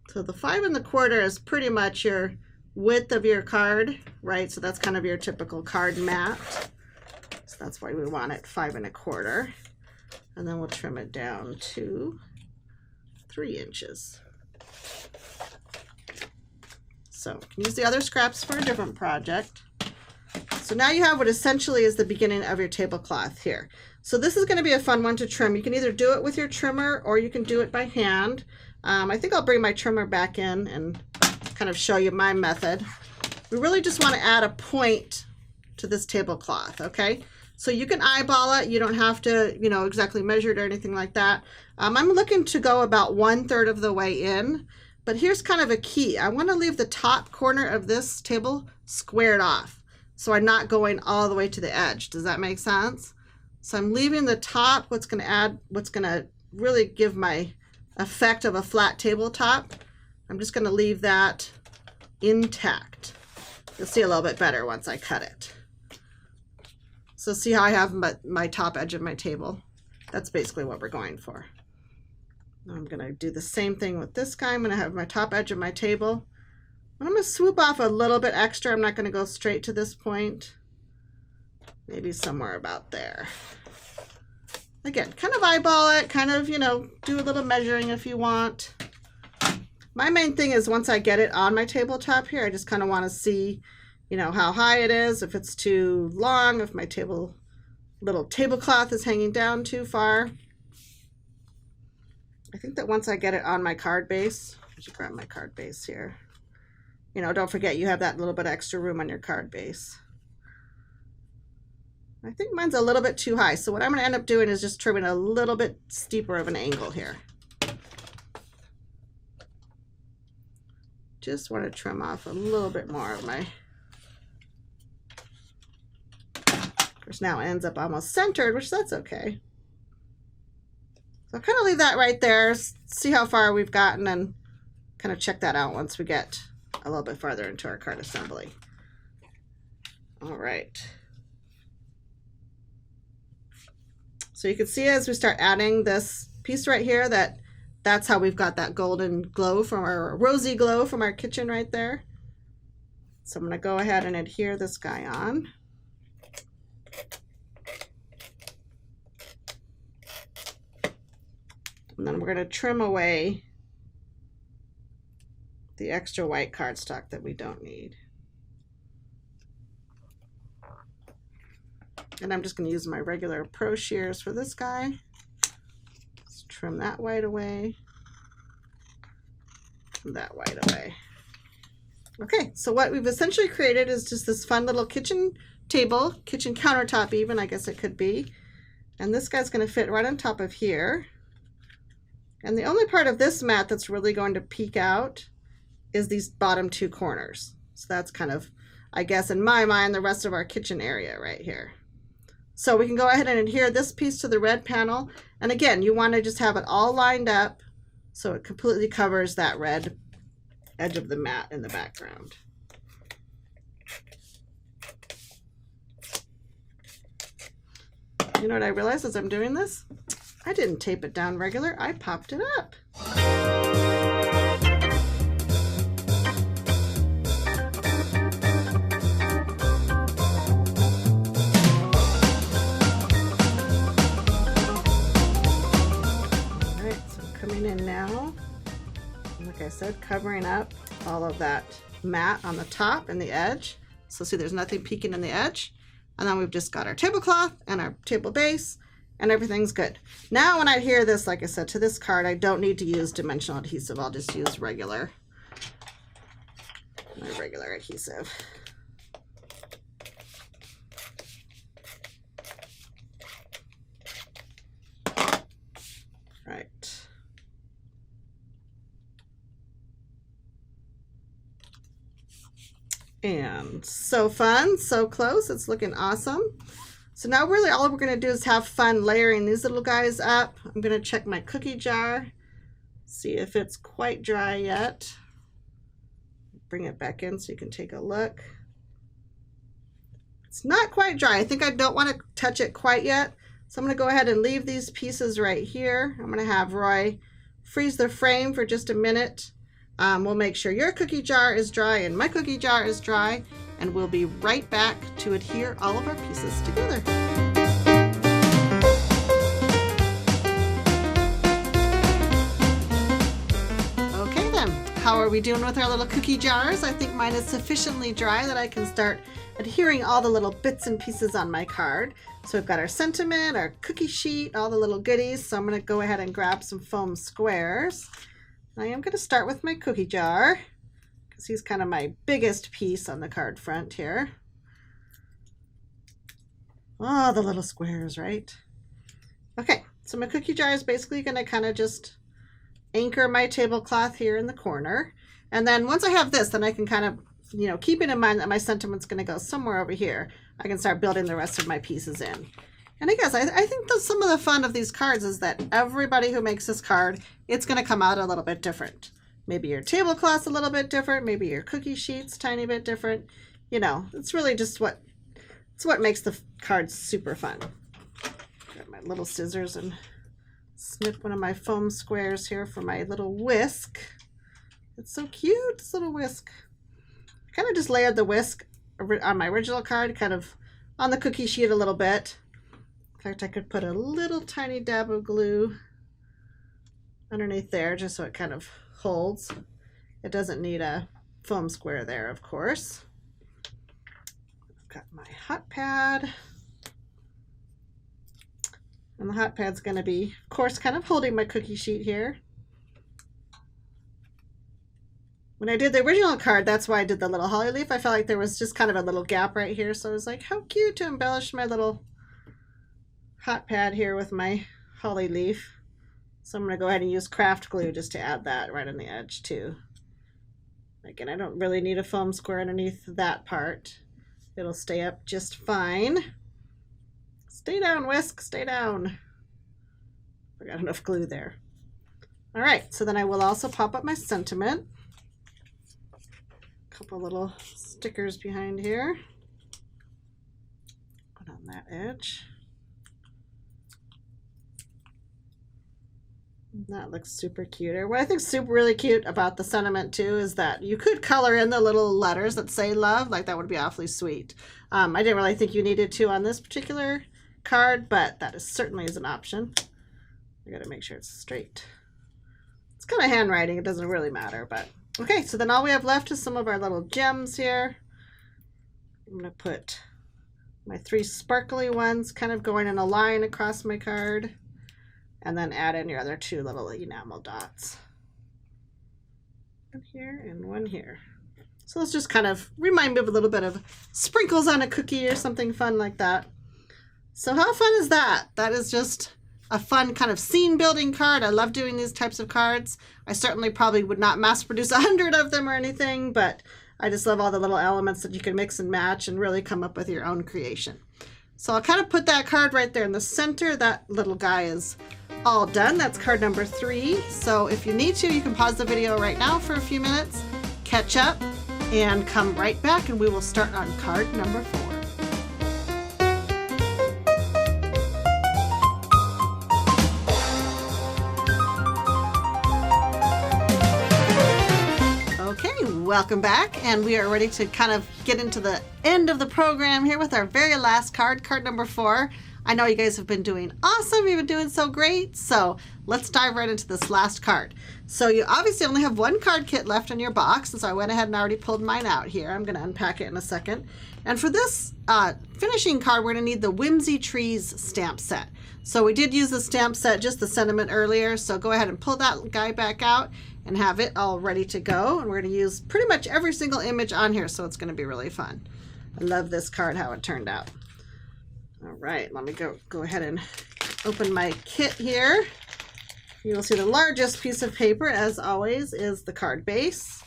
So the 5 1/4 is pretty much your width of your card, right? So that's kind of your typical card mat. So that's why we want it 5 1/4. And then we'll trim it down to 3 inches. So you can use the other scraps for a different project. So now you have what essentially is the beginning of your tablecloth here. So this is going to be a fun one to trim. You can either do it with your trimmer or you can do it by hand. I think I'll bring my trimmer back in and kind of show you my method. We really just want to add a point to this tablecloth, okay? So you can eyeball it. You don't have to, you know, exactly measure it or anything like that. I'm looking to go about 1/3 of the way in, but here's kind of a key. I want to leave the top corner of this table squared off, so I'm not going all the way to the edge. Does that make sense? So I'm leaving the top, what's going to really give my effect of a flat tabletop. I'm just going to leave that intact. You'll see a little bit better once I cut it. So see how I have my top edge of my table? That's basically what we're going for. Now I'm going to do the same thing with this guy. I'm going to have my top edge of my table. I'm going to swoop off a little bit extra. I'm not going to go straight to this point. Maybe somewhere about there. Again, kind of eyeball it, kind of, you know, do a little measuring if you want. My main thing is once I get it on my tabletop here, I just kind of want to see, you know, how high it is, if it's too long, if my little tablecloth is hanging down too far. I think that once I get it on my card base, I should grab my card base here. You know, don't forget you have that little bit extra room on your card base. I think mine's a little bit too high, so what I'm going to end up doing is just trimming a little bit steeper of an angle here. Just want to trim off a little bit more of my, of course now it ends up almost centered, which that's okay. So I'll kind of leave that right there, see how far we've gotten, and kind of check that out once we get a little bit farther into our card assembly. All right. So you can see as we start adding this piece right here that's how we've got that golden glow from our rosy glow from our kitchen right there. So I'm going to go ahead and adhere this guy on. And then we're going to trim away the extra white cardstock that we don't need. And I'm just going to use my regular pro shears for this guy. Let's trim that white away. And that white away. Okay, so what we've essentially created is just this fun little kitchen table, kitchen countertop even, I guess it could be. And this guy's going to fit right on top of here. And the only part of this mat that's really going to peek out is these bottom two corners. So that's kind of, I guess in my mind, the rest of our kitchen area right here. So we can go ahead and adhere this piece to the red panel. And again, you want to just have it all lined up so it completely covers that red edge of the mat in the background. You know what I realized as I'm doing this? I didn't tape it down regular, I popped it up. In now, like I said, covering up all of that mat on the top and the edge. So see, there's nothing peeking in the edge. And then we've just got our tablecloth and our table base and everything's good. Now when I adhere this, like I said, to this card, I don't need to use dimensional adhesive. I'll just use my regular adhesive. Right. And so fun, so close, it's looking awesome. So now really all we're gonna do is have fun layering these little guys up. I'm gonna check my cookie jar, see if it's quite dry yet. Bring it back in so you can take a look. It's not quite dry. I think I don't wanna touch it quite yet. So I'm gonna go ahead and leave these pieces right here. I'm gonna have Roy freeze the frame for just a minute. We'll make sure your cookie jar is dry and my cookie jar is dry, and we'll be right back to adhere all of our pieces together. Okay then, how are we doing with our little cookie jars? I think mine is sufficiently dry that I can start adhering all the little bits and pieces on my card. So we've got our sentiment, our cookie sheet, all the little goodies. So I'm going to go ahead and grab some foam squares. I am going to start with my cookie jar because he's kind of my biggest piece on the card front here. Oh, the little squares, right? Okay, so my cookie jar is basically going to kind of just anchor my tablecloth here in the corner. And then once I have this, then I can kind of, you know, keeping in mind that my sentiment's going to go somewhere over here, I can start building the rest of my pieces in. And I guess I think that some of the fun of these cards is that everybody who makes this card, it's going to come out a little bit different. Maybe your tablecloth's a little bit different. Maybe your cookie sheet's a tiny bit different. You know, it's really just what makes the cards super fun. Grab my little scissors and snip one of my foam squares here for my little whisk. It's so cute, this little whisk. I kind of just layered the whisk on my original card, kind of on the cookie sheet a little bit. In fact, I could put a little tiny dab of glue underneath there just so it kind of holds. It doesn't need a foam square there, of course. I've got my hot pad. And the hot pad's going to be, of course, kind of holding my cookie sheet here. When I did the original card, that's why I did the little holly leaf. I felt like there was just kind of a little gap right here. So I was like, how cute to embellish my little hot pad here with my holly leaf. So I'm going to go ahead and use craft glue just to add that right on the edge too. Again, I don't really need a foam square underneath that part. It'll stay up just fine. Stay down, whisk, stay down. Forgot enough glue there. All right, so then I will also pop up my sentiment. A couple little stickers behind here. Put on that edge. That looks super cute. What I think is really cute about the sentiment too is that you could color in the little letters that say love. Like that would be awfully sweet. I didn't really think you needed to on this particular card, but that certainly is an option. I gotta make sure it's straight. It's kind of handwriting, it doesn't really matter, but okay, so then all we have left is some of our little gems here. I'm gonna put my 3 sparkly ones kind of going in a line across my card, and then add in your other 2 little enamel dots. One here and one here. So let's just kind of remind me of a little bit of sprinkles on a cookie or something fun like that. So how fun is that? That is just a fun kind of scene building card. I love doing these types of cards. I certainly probably would not mass produce 100 of them or anything, but I just love all the little elements that you can mix and match and really come up with your own creation. So I'll kind of put that card right there in the center. That little guy is all done. That's card number 3. So if you need to, you can pause the video right now for a few minutes, catch up, and come right back and we will start on card number 4. Welcome back, and we are ready to kind of get into the end of the program here with our very last card, card number 4. I know you guys have been doing awesome. You've been doing so great. So let's dive right into this last card. So you obviously only have 1 card kit left in your box, and so I went ahead and already pulled mine out here. I'm going to unpack it in a second. And for this finishing card, we're going to need the Whimsy Trees stamp set. So we did use the stamp set, just the sentiment earlier. So go ahead and pull that guy back out and have it all ready to go. And we're going to use pretty much every single image on here, so it's going to be really fun. I love this card, how it turned out. All right, let me go ahead and open my kit here. You will see the largest piece of paper, as always, is the card base.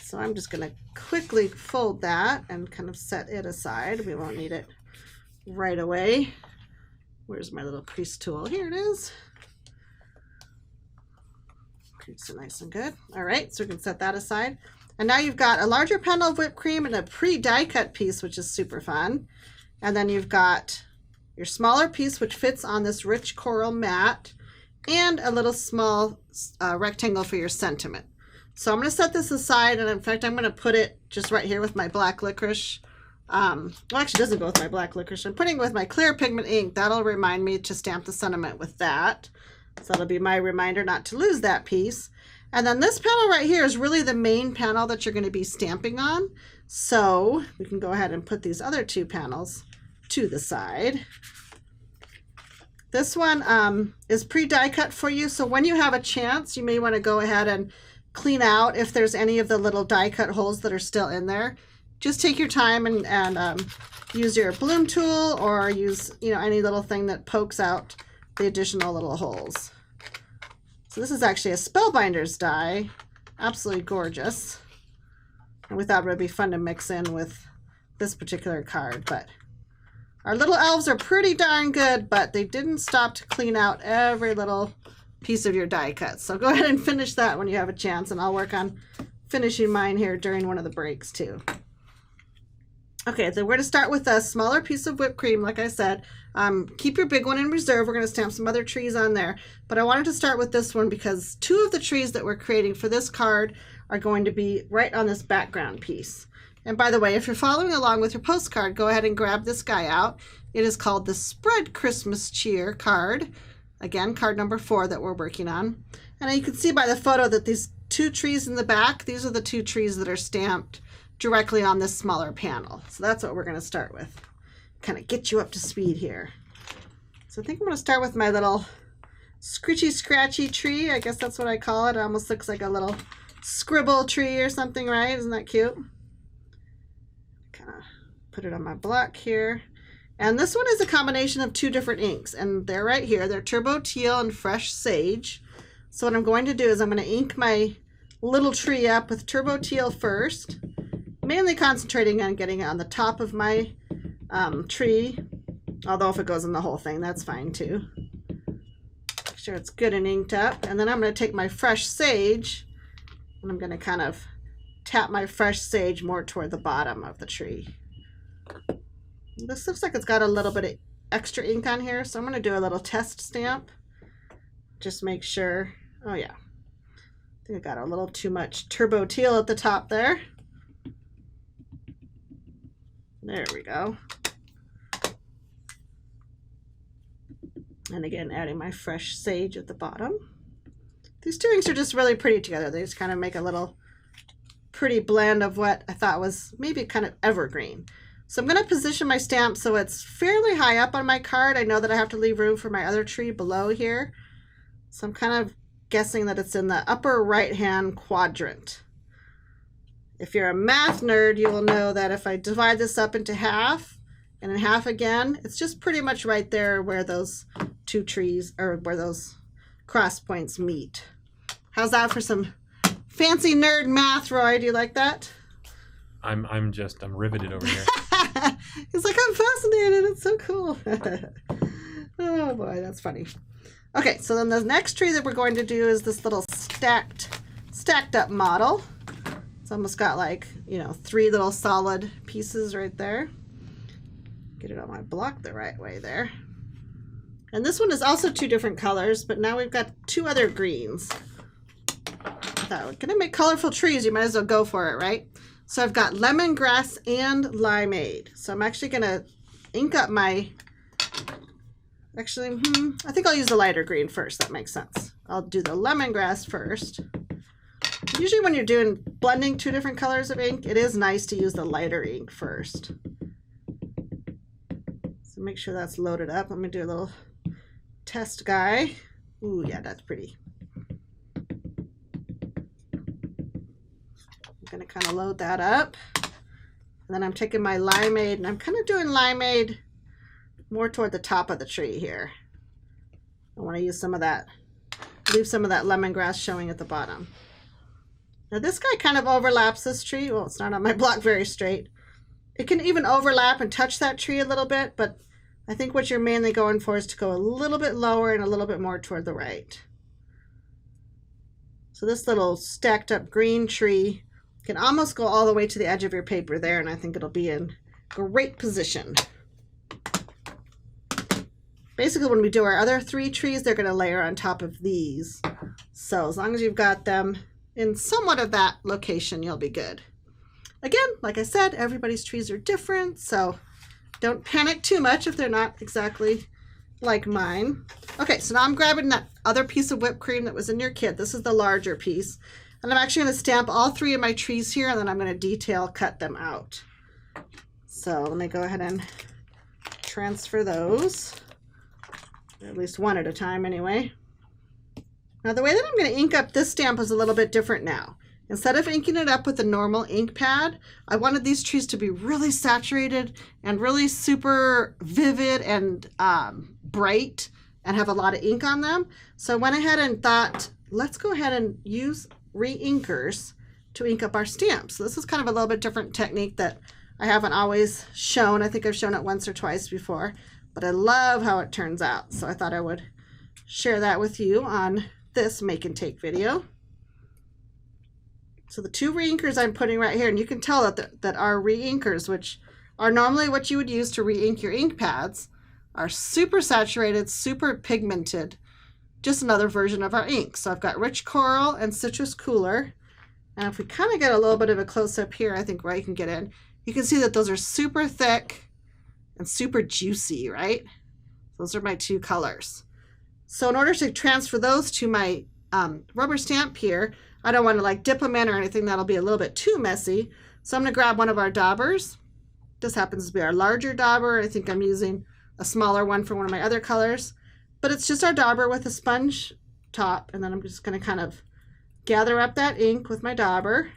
So I'm just going to quickly fold that and kind of set it aside. We won't need it right away. Where's my little crease tool? Here it is. Crease it nice and good. All right, so we can set that aside. And now you've got a larger panel of whipped cream and a pre-die cut piece, which is super fun. And then you've got your smaller piece, which fits on this rich coral mat, and a little small rectangle for your sentiment. So I'm going to set this aside, and in fact, I'm going to put it just right here with my black licorice. Well, actually, it doesn't go with my black licorice. I'm putting it with my clear pigment ink. That'll remind me to stamp the sentiment with that. So that'll be my reminder not to lose that piece. And then this panel right here is really the main panel that you're going to be stamping on. So we can go ahead and put these other 2 panels to the side. This one is pre-die cut for you. So when you have a chance, you may want to go ahead and clean out if there's any of the little die cut holes that are still in there. Just take your time and use your bloom tool or use, you know, any little thing that pokes out the additional little holes. So this is actually a Spellbinders die. Absolutely gorgeous. And we thought it would be fun to mix in with this particular card, but our little elves are pretty darn good, but they didn't stop to clean out every little piece of your die cut. So go ahead and finish that when you have a chance, and I'll work on finishing mine here during one of the breaks too. Okay, so we're going to start with a smaller piece of whipped cream, like I said. Keep your big one in reserve. We're going to stamp some other trees on there. But I wanted to start with this one because two of the trees that we're creating for this card are going to be right on this background piece. And by the way, if you're following along with your postcard, go ahead and grab this guy out. It is called the Spread Christmas Cheer card. Again, card number 4 that we're working on. And you can see by the photo that these two trees in the back, these are the two trees that are stamped directly on this smaller panel. So that's what we're going to start with. Kind of get you up to speed here. So I think I'm going to start with my little scritchy scratchy tree. I guess that's what I call it. It almost looks like a little scribble tree or something, right? Isn't that cute? Kind of put it on my block here. And this one is a combination of two different inks, and they're right here. They're Turbo Teal and Fresh Sage. So what I'm going to do is I'm going to ink my little tree up with Turbo Teal first, mainly concentrating on getting it on the top of my tree, although if it goes in the whole thing, that's fine too. Make sure it's good and inked up. And then I'm going to take my Fresh Sage, and I'm going to kind of tap my Fresh Sage more toward the bottom of the tree. This looks like it's got a little bit of extra ink on here, so I'm going to do a little test stamp. Just make sure. Oh yeah, I think I got a little too much Turbo Teal at the top there. There we go. And again, adding my Fresh Sage at the bottom. These two inks are just really pretty together. They just kind of make a little pretty blend of what I thought was maybe kind of evergreen. So I'm going to position my stamp so it's fairly high up on my card. I know that I have to leave room for my other tree below here. So I'm kind of guessing that it's in the upper right-hand quadrant. If you're a math nerd, you will know that if I divide this up into half and in half again, it's just pretty much right there where those two trees, or where those cross points meet. How's that for some fancy nerd math, Roy? Do you like that?
I'm riveted over here.
He's like, I'm fascinated. It's so cool. Oh boy, that's funny. Okay, so then the next tree that we're going to do is this little stacked up model. It's almost got like, you know, 3 little solid pieces right there. Get it on my block the right way there. And this one is also 2 different colors, but now we've got 2 other greens. I thought, we're gonna make colorful trees, you might as well go for it, right? So I've got lemongrass and limeade. So I'm actually gonna ink up my, actually, I think I'll use the lighter green first. That makes sense. I'll do the lemongrass first. Usually when you're doing blending 2 different colors of ink, it is nice to use the lighter ink first. So make sure that's loaded up. I'm gonna do a little test guy. Ooh, yeah, that's pretty. I'm gonna kind of load that up. And then I'm taking my limeade, and I'm kind of doing limeade more toward the top of the tree here. I want to use some of that, leave some of that lemongrass showing at the bottom. Now this guy kind of overlaps this tree. Well, it's not on my block very straight. It can even overlap and touch that tree a little bit, but I think what you're mainly going for is to go a little bit lower and a little bit more toward the right. So this little stacked up green tree can almost go all the way to the edge of your paper there, and I think it'll be in great position. Basically, when we do our other 3 trees, they're going to layer on top of these. So as long as you've got them in somewhat of that location, you'll be good. Again, like I said, everybody's trees are different, so don't panic too much if they're not exactly like mine. Okay, so now I'm grabbing that other piece of whipped cream that was in your kit. This is the larger piece. And I'm actually going to stamp all 3 of my trees here, and then I'm going to detail cut them out. So let me go ahead and transfer those, or at least one at a time anyway. Now the way that I'm going to ink up this stamp is a little bit different now. Instead of inking it up with a normal ink pad, I wanted these trees to be really saturated and really super vivid and bright and have a lot of ink on them. So I went ahead and thought, let's go ahead and use re-inkers to ink up our stamps. So this is kind of a little bit different technique that I haven't always shown. I think I've shown it once or twice before, but I love how it turns out. So I thought I would share that with you on this make and take video. So the two re-inkers I'm putting right here, and you can tell that our re-inkers, which are normally what you would use to re-ink your ink pads, are super saturated, super pigmented, just another version of our ink. So I've got Rich Coral and Citrus Cooler. And if we kind of get a little bit of a close-up here, I think where I can get in, you can see that those are super thick and super juicy, right? Those are my two colors. So in order to transfer those to my rubber stamp here, I don't want to like dip them in or anything. That'll be a little bit too messy. So I'm going to grab one of our daubers. This happens to be our larger dauber. I think I'm using a smaller one for one of my other colors. But it's just our dauber with a sponge top. And then I'm just going to kind of gather up that ink with my dauber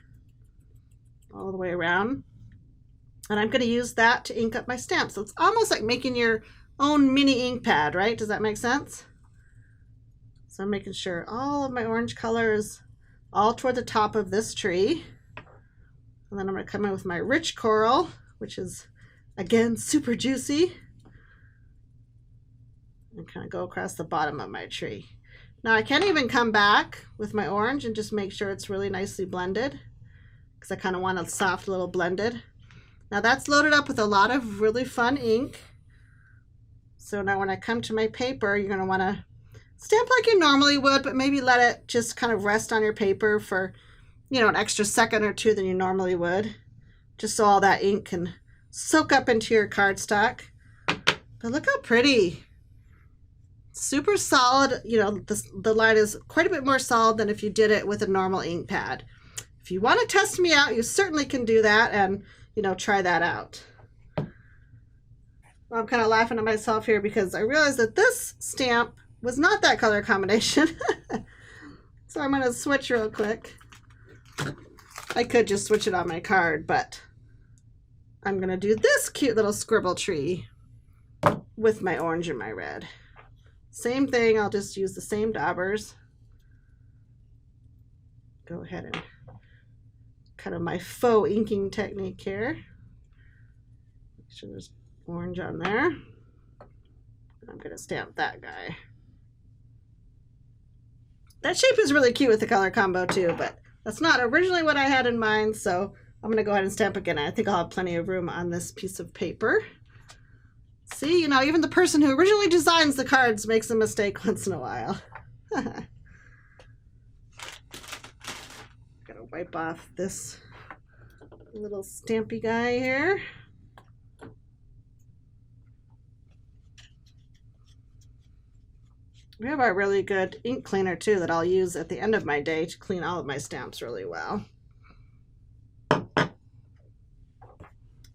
all the way around. And I'm going to use that to ink up my stamp. So it's almost like making your own mini ink pad, right? Does that make sense? So I'm making sure all of my orange color is all toward the top of this tree. And then I'm going to come in with my Rich Coral, which is, again, super juicy. And kind of go across the bottom of my tree. Now I can even come back with my orange and just make sure it's really nicely blended, because I kind of want a soft little blended. Now that's loaded up with a lot of really fun ink. So now when I come to my paper, you're going to want to stamp like you normally would, but maybe let it just kind of rest on your paper for, you know, an extra second or two than you normally would, just so all that ink can soak up into your cardstock. But look how pretty. Super solid. You know, the line is quite a bit more solid than if you did it with a normal ink pad. If you want to test me out, you certainly can do that and, you know, try that out. Well, I'm kind of laughing at myself here because I realized that this stamp was not that color combination. So I'm going to switch real quick. I could just switch it on my card, but I'm going to do this cute little scribble tree with my orange and my red. Same thing, I'll just use the same daubers. Go ahead and kind of my faux inking technique here. Make sure there's orange on there. I'm going to stamp that guy. That shape is really cute with the color combo too, but that's not originally what I had in mind, so I'm going to go ahead and stamp again. I think I'll have plenty of room on this piece of paper. See, you know, even the person who originally designs the cards makes a mistake once in a while. Gotta wipe off this little stampy guy here. We have our really good ink cleaner too that I'll use at the end of my day to clean all of my stamps really well.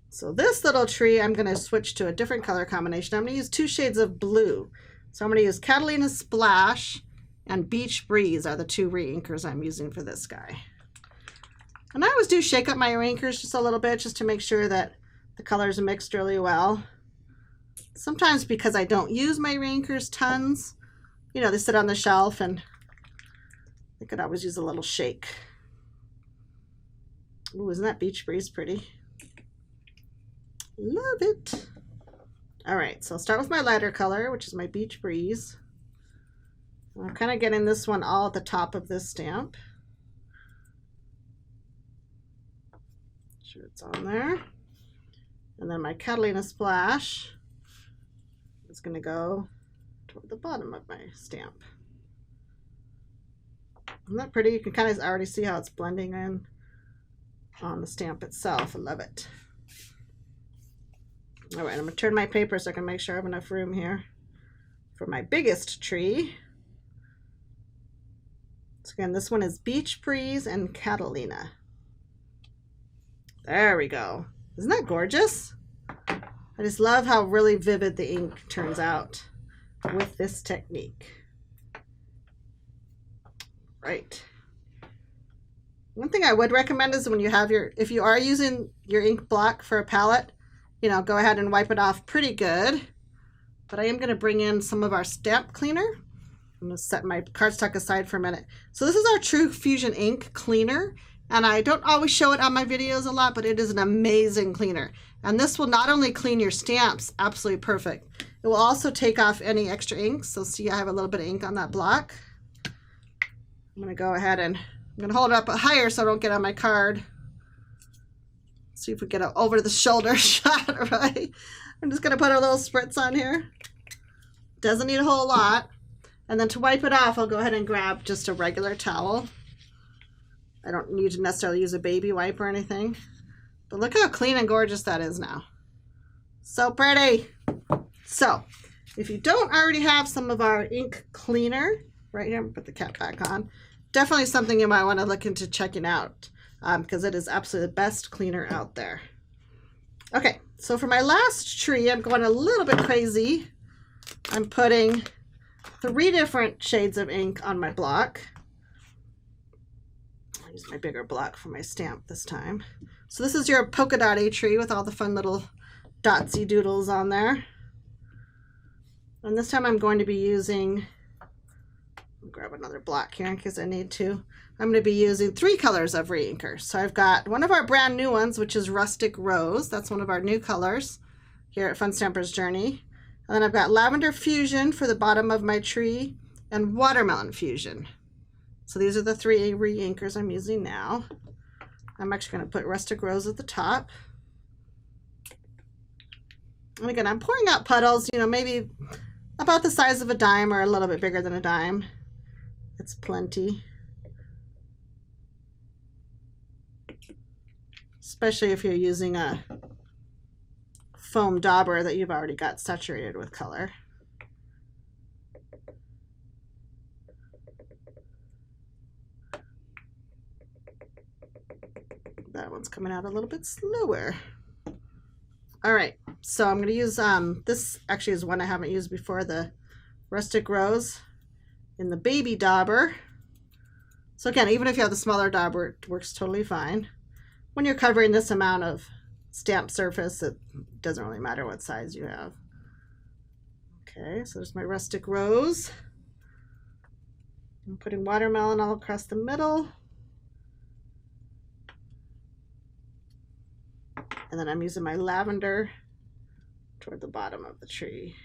So this little tree, I'm going to switch to a different color combination. I'm going to use two shades of blue. So I'm going to use Catalina Splash and Beach Breeze are the two re-inkers I'm using for this guy. And I always do shake up my re-inkers just a little bit just to make sure that the colors are mixed really well. Sometimes because I don't use my re-inkers tons, you know, they sit on the shelf and I could always use a little shake. Ooh, isn't that Beach Breeze pretty? Love it. All right, so I'll start with my lighter color, which is my Beach Breeze. I'm kind of getting this one all at the top of this stamp. Make sure it's on there. And then my Catalina Splash is going to go toward the bottom of my stamp. Isn't that pretty? You can kind of already see how it's blending in on the stamp itself. I love it. All right, I'm going to turn my paper so I can make sure I have enough room here for my biggest tree. So again, this one is Beach Breeze and Catalina. There we go. Isn't that gorgeous? I just love how really vivid the ink turns out with this technique. Right. One thing I would recommend is when you have if you are using your ink block for a palette, you know, go ahead and wipe it off pretty good. But I am going to bring in some of our stamp cleaner. I'm going to set my cardstock aside for a minute. So this is our True Fusion ink cleaner. And I don't always show it on my videos a lot, but it is an amazing cleaner. And this will not only clean your stamps, absolutely perfect. It will also take off any extra ink. So see, I have a little bit of ink on that block. I'm going to go ahead and I'm going to hold it up higher so I don't get on my card. See if we get an over the shoulder shot, right? I'm just going to put a little spritz on here. Doesn't need a whole lot. And then to wipe it off, I'll go ahead and grab just a regular towel. I don't need to necessarily use a baby wipe or anything. But look how clean and gorgeous that is now. So pretty. So if you don't already have some of our ink cleaner, right here, put the cap back on, definitely something you might want to look into checking out because it is absolutely the best cleaner out there. Okay, so for my last tree, I'm going a little bit crazy. I'm putting 3 different shades of ink on my block. I'll use my bigger block for my stamp this time. So this is your polka dotty tree with all the fun little dotsy doodles on there. And this time I'm going to be using, I'll grab another block here in case I need to. I'm going to be using 3 colors of re-inker. So I've got one of our brand new ones, which is Rustic Rose. That's one of our new colors here at Fun Stamper's Journey. And then I've got Lavender Fusion for the bottom of my tree and Watermelon Fusion. So these are the 3 re-inkers I'm using now. I'm actually going to put Rustic Rose at the top. And again, I'm pouring out puddles, you know, maybe about the size of a dime or a little bit bigger than a dime. It's plenty. Especially if you're using a foam dauber that you've already got saturated with color. That one's coming out a little bit slower. All right, so I'm going to use, this actually is one I haven't used before, the Rustic Rose in the baby dauber. So again, even if you have the smaller dauber, it works totally fine. When you're covering this amount of stamp surface, it doesn't really matter what size you have. Okay, so there's my Rustic Rose. I'm putting watermelon all across the middle. And then I'm using my lavender toward the bottom of the tree.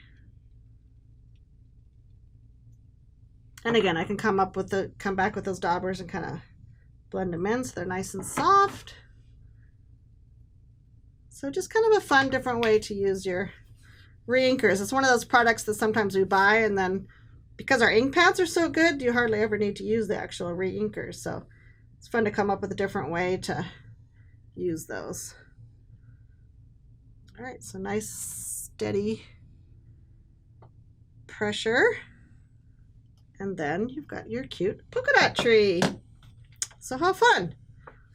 And again, I can come back with those daubers and kind of blend them in so they're nice and soft. So just kind of a fun, different way to use your re-inkers. It's one of those products that sometimes we buy, and then because our ink pads are so good, you hardly ever need to use the actual re-inkers. So it's fun to come up with a different way to use those. All right, so nice, steady pressure. And then you've got your cute polka dot tree. So how fun.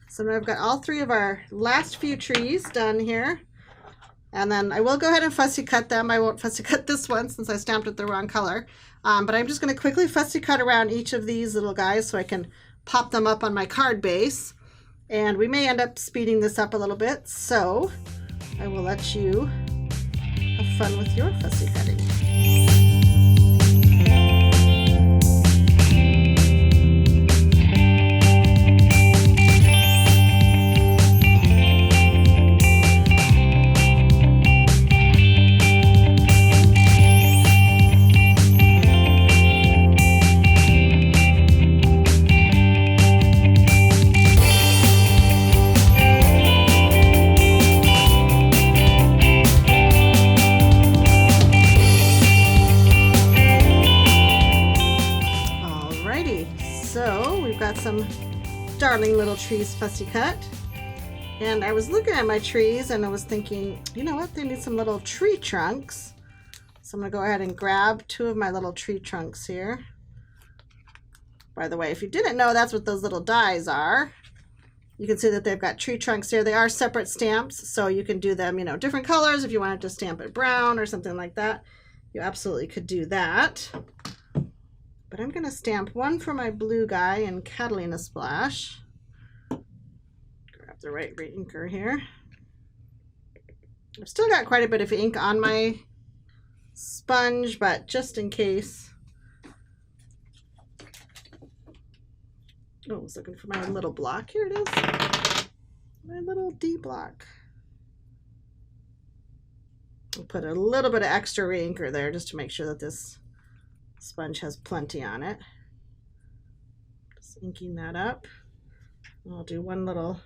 So now I've got all 3 of our last few trees done here. And then I will go ahead and fussy cut them. I won't fussy cut this one since I stamped it the wrong color. But I'm just going to quickly fussy cut around each of these little guys so I can pop them up on my card base. And we may end up speeding this up a little bit. So I will let you have fun with your fussy cutting. Some darling little trees fussy cut, and I was looking at my trees and I was thinking, you know what, they need some little tree trunks. So I'm gonna go ahead and grab 2 of my little tree trunks here. By the way, if you didn't know, that's what those little dies are. You can see that they've got tree trunks here. They are separate stamps, so you can do them, you know, different colors. If you wanted to stamp it brown or something like that, you absolutely could do that. But I'm going to stamp one for my blue guy in Catalina Splash. the right inker here. I've still got quite a bit of ink on my sponge, but just in case. Oh, I was looking for my little block. Here it is. My little D block. I'll put a little bit of extra re-inker there just to make sure that this sponge has plenty on it. Just inking that up. And I'll do one little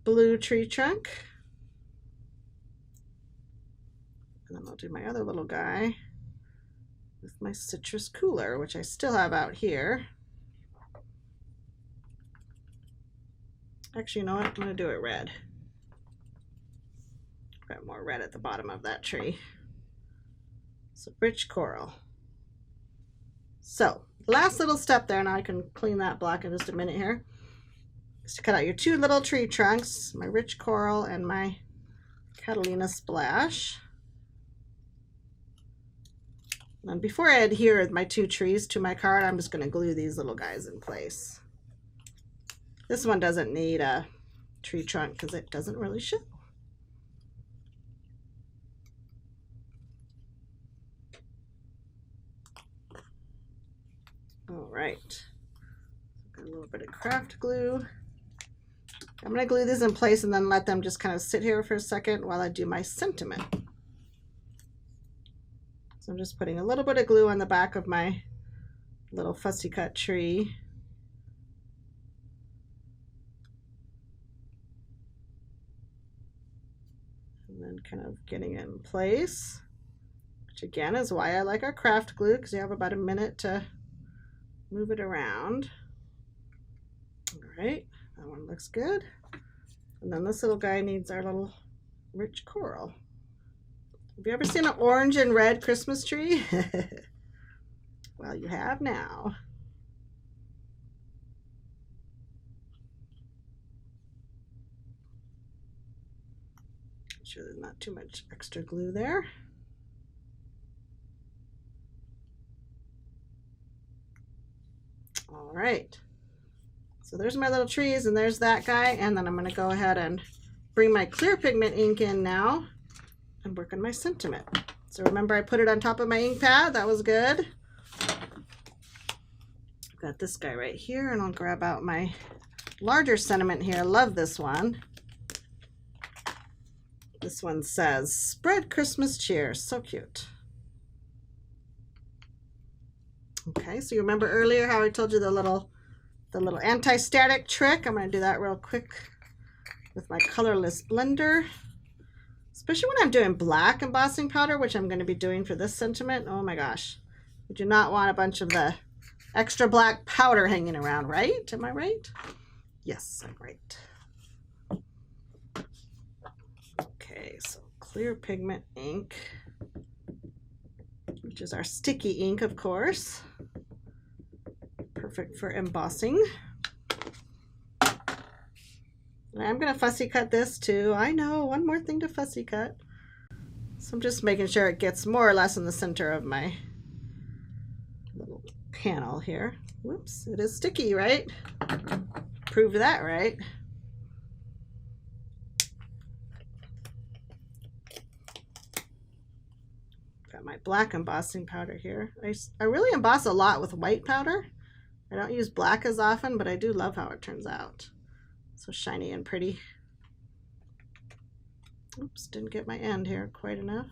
blue tree trunk. And then I'll do my other little guy with my citrus cooler, which I still have out here. Actually, you know what? I'm going to do it red. Got more red at the bottom of that tree. So rich coral. So last little step there, now I can clean that block in just a minute here, is to cut out your two little tree trunks, my rich coral and my Catalina splash. And before I adhere my two trees to my card, I'm just going to glue these little guys in place. This one doesn't need a tree trunk because it doesn't really show. All right, got a little bit of craft glue. I'm going to glue these in place and then let them just kind of sit here for a second while I do my sentiment. So I'm just putting a little bit of glue on the back of my little fussy cut tree. And then kind of getting it in place, which again is why I like our craft glue, because you have about a minute to move it around. All right, that one looks good. And then this little guy needs our little rich coral. Have you ever seen an orange and red Christmas tree? Well, you have now. Make sure there's not too much extra glue there. All right, so there's my little trees and there's that guy, and then I'm going to go ahead and bring my clear pigment ink in now and work on my sentiment. So remember, I put it on top of my ink pad. That was good. I've got this guy right here, and I'll grab out my larger sentiment here. I love this one. This one says, "Spread Christmas cheer." So cute. Okay, so you remember earlier how I told you the little anti-static trick? I'm going to do that real quick with my colorless blender. Especially when I'm doing black embossing powder, which I'm going to be doing for this sentiment. Oh my gosh. You do not want a bunch of the extra black powder hanging around, right? Am I right? Yes, I'm right. Okay, so clear pigment ink, which is our sticky ink, of course. Perfect for embossing. And I'm going to fussy cut this too. I know, one more thing to fussy cut. So I'm just making sure it gets more or less in the center of my little panel here. Whoops, it is sticky, right? Proved that, right? Got my black embossing powder here. I really emboss a lot with white powder. I don't use black as often, but I do love how it turns out. So shiny and pretty. Oops, didn't get my end here quite enough.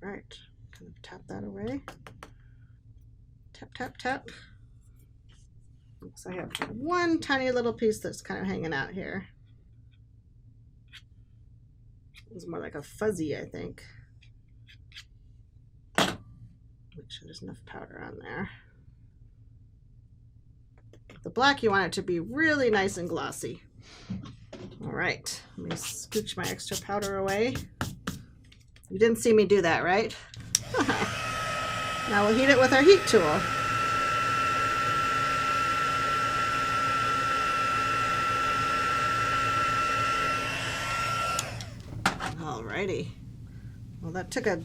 All right, kind of tap that away. Tap, tap, tap. Looks like I have one tiny little piece that's kind of hanging out here. It's more like a fuzzy, I think. Make sure there's enough powder on there. The black, you want it to be really nice and glossy. All right, let me scooch my extra powder away. You didn't see me do that, right? Now we'll heat it with our heat tool. Alrighty. Well, that took a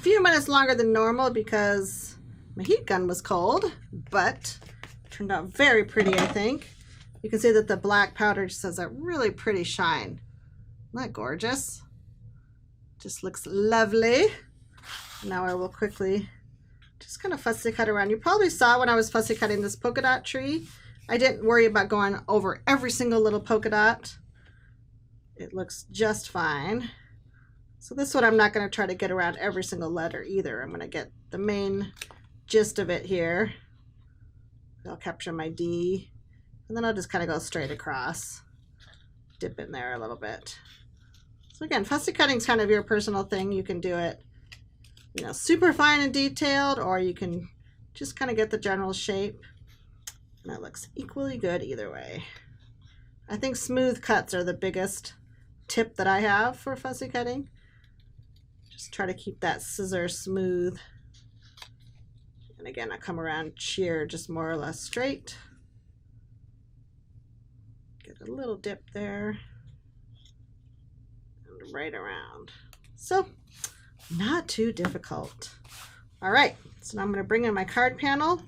few minutes longer than normal because My heat gun was cold, but turned out very pretty, I think. You can see that the black powder just has a really pretty shine. Isn't that gorgeous? Just looks lovely. Now I will quickly just kind of fussy cut around. You probably saw when I was fussy cutting this polka dot tree, I didn't worry about going over every single little polka dot. It looks just fine. So this one I'm not going to try to get around every single letter either. I'm going to get the main gist of it here. I'll capture my D, and then I'll just kind of go straight across. Dip in there a little bit. So again, fussy cutting is kind of your personal thing. You can do it, you know, super fine and detailed, or you can just kind of get the general shape. And that looks equally good either way. I think smooth cuts are the biggest tip that I have for fussy cutting. Just try to keep that scissor smooth. And again, I come around shear just more or less straight. Get a little dip there. And right around. So, not too difficult. All right, so now I'm going to bring in my card panel.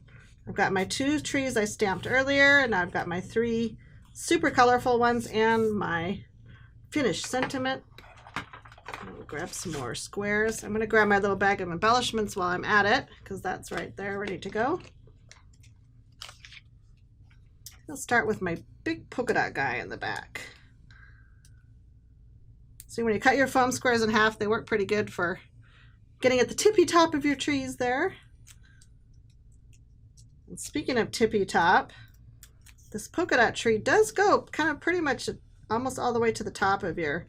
I've got my 2 trees I stamped earlier, and now I've got my 3 super colorful ones and my finished sentiment. I'll grab some more squares. I'm going to grab my little bag of embellishments while I'm at it, because that's right there ready to go. I'll start with my big polka dot guy in the back. See, when you cut your foam squares in half, they work pretty good for getting at the tippy top of your trees there. And speaking of tippy top, this polka dot tree does go kind of pretty much almost all the way to the top of your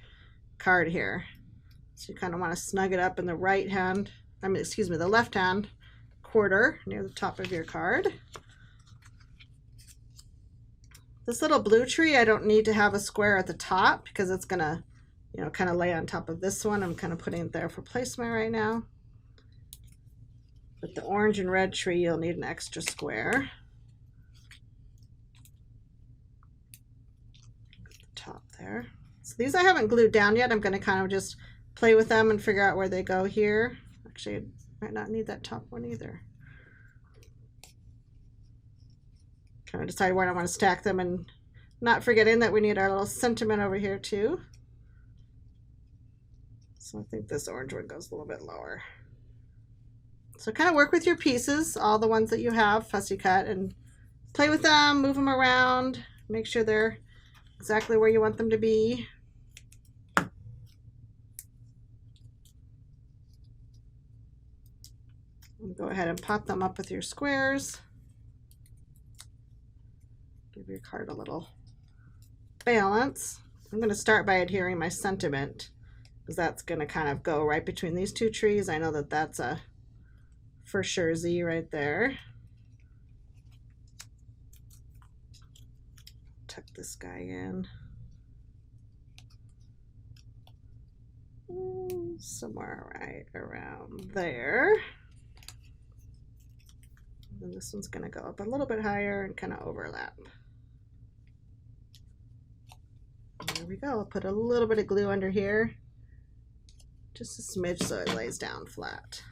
card here. So you kind of want to snug it up in the the left hand quarter near the top of your card. This little blue tree, I don't need to have a square at the top because it's gonna, you know, kind of lay on top of this one. I'm kind of putting it there for placement right now. But the orange and red tree, you'll need an extra square. At the top there. So these I haven't glued down yet. I'm going to kind of just play with them and figure out where they go here. Actually, I might not need that top one either. Trying to decide where I want to stack them and not forgetting that we need our little sentiment over here too. So I think this orange one goes a little bit lower. So kind of work with your pieces, all the ones that you have fussy cut, and play with them, move them around, make sure they're exactly where you want them to be. And go ahead and pop them up with your squares. Give your card a little balance. I'm going to start by adhering my sentiment, because that's going to kind of go right between these 2 trees. I know that that's a for sure Z right there. Tuck this guy in. Somewhere right around there. And this one's going to go up a little bit higher and kind of overlap. There we go. I'll put a little bit of glue under here. Just a smidge so it lays down flat.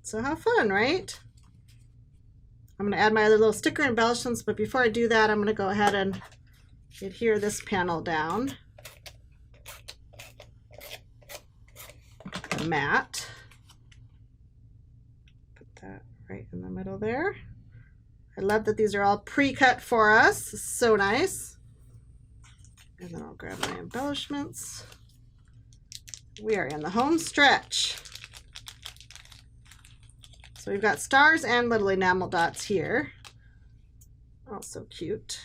So how fun, right? I'm going to add my other little sticker embellishments, but before I do that, I'm going to go ahead and adhere this panel down. The mat. Put that right in the middle there. I love that these are all pre-cut for us. It's so nice. And then I'll grab my embellishments. We are in the home stretch. So we've got stars and little enamel dots here. Oh, so cute.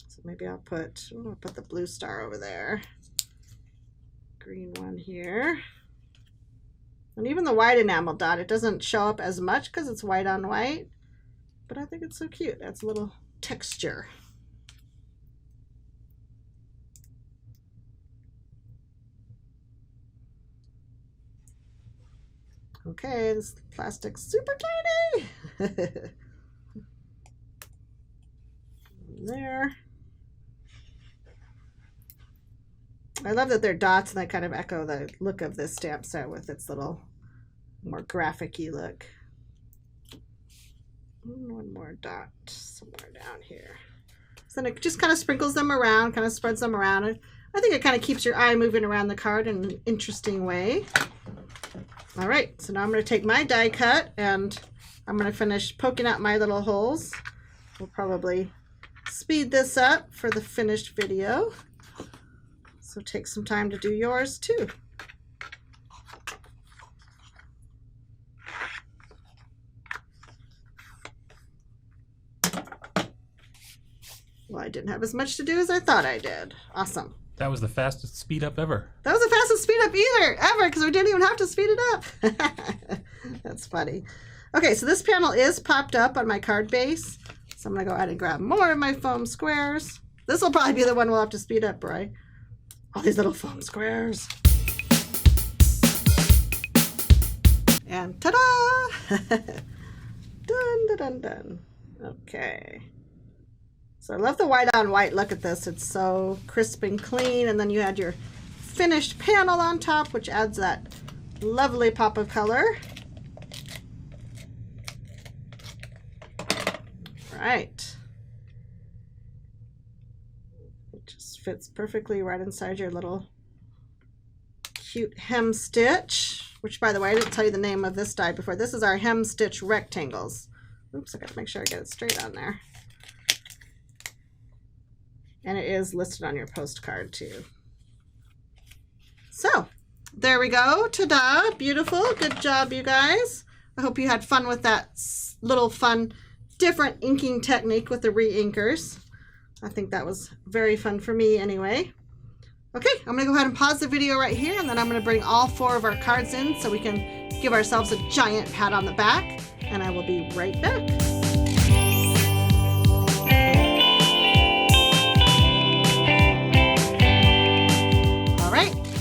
So maybe I'll put the blue star over there. Green one here. And even the white enamel dot, it doesn't show up as much because it's white on white, but I think it's so cute. Adds a little texture. Okay, this plastic's super tiny. There. I love that they're dots and they kind of echo the look of this stamp set with its little more graphic-y look. One more dot somewhere down here. So then it just kind of sprinkles them around, kind of spreads them around. And I think it kind of keeps your eye moving around the card in an interesting way. All right, so now I'm going to take my die cut and I'm going to finish poking out my little holes. We'll probably speed this up for the finished video. So take some time to do yours too. Well, I didn't have as much to do as I thought I did. Awesome.
That was the fastest speed up ever.
That was the fastest speed up ever, because we didn't even have to speed it up. That's funny. Okay, so this panel is popped up on my card base. So I'm going to go ahead and grab more of my foam squares. This will probably be the one we'll have to speed up, right? All these little foam squares. And ta-da! Dun, dun, dun, dun. Okay. So I love the white on white look at this. It's so crisp and clean. And then you had your finished panel on top, which adds that lovely pop of color. Right. It just fits perfectly right inside your little cute hem stitch, which, by the way, I didn't tell you the name of this die before. This is our hem stitch rectangles. Oops, I gotta make sure I get it straight on there. And it is listed on your postcard too. So there we go. Ta-da! Beautiful. Good job, you guys. I hope you had fun with that little fun, different inking technique with the re-inkers. I think that was very fun for me anyway. Okay, I'm going to go ahead and pause the video right here, and then I'm going to bring all 4 of our cards in so we can give ourselves a giant pat on the back, and I will be right back.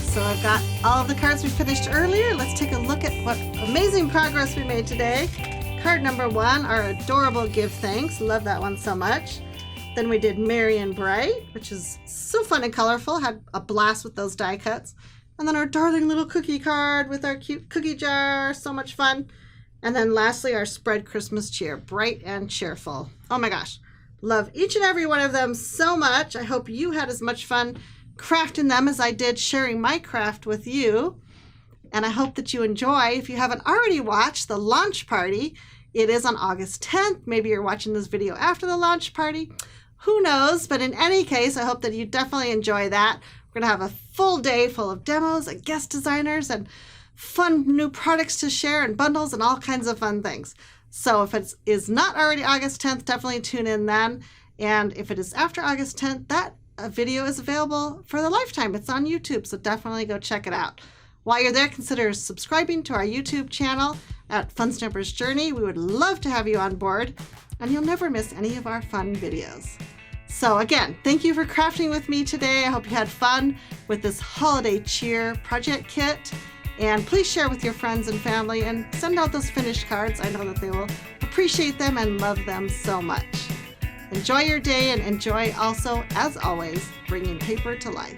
So I've got all of the cards we finished earlier. Let's take a look at what amazing progress we made today. Card number 1, our adorable Give Thanks. Love that one so much. Then we did Merry and Bright, which is so fun and colorful. Had a blast with those die cuts. And then our darling little cookie card with our cute cookie jar. So much fun. And then lastly, our Spread Christmas Cheer. Bright and cheerful. Oh my gosh. Love each and every one of them so much. I hope you had as much fun crafting them as I did sharing my craft with you. And I hope that you enjoy. If you haven't already watched the launch party, it is on August 10th. Maybe you're watching this video after the launch party. Who knows? But in any case, I hope that you definitely enjoy that. We're going to have a full day full of demos and guest designers and fun new products to share and bundles and all kinds of fun things. So if it is not already August 10th, definitely tune in then. And if it is after August 10th, that a video is available for the lifetime. It's on YouTube, so definitely go check it out. While you're there, consider subscribing to our YouTube channel at Fun Stampers Journey. We would love to have you on board, and you'll never miss any of our fun videos. So again, thank you for crafting with me today. I hope you had fun with this holiday cheer project kit, and please share with your friends and family and send out those finished cards. I know that they will appreciate them and love them so much. Enjoy your day, and enjoy also, as always, bringing paper to life.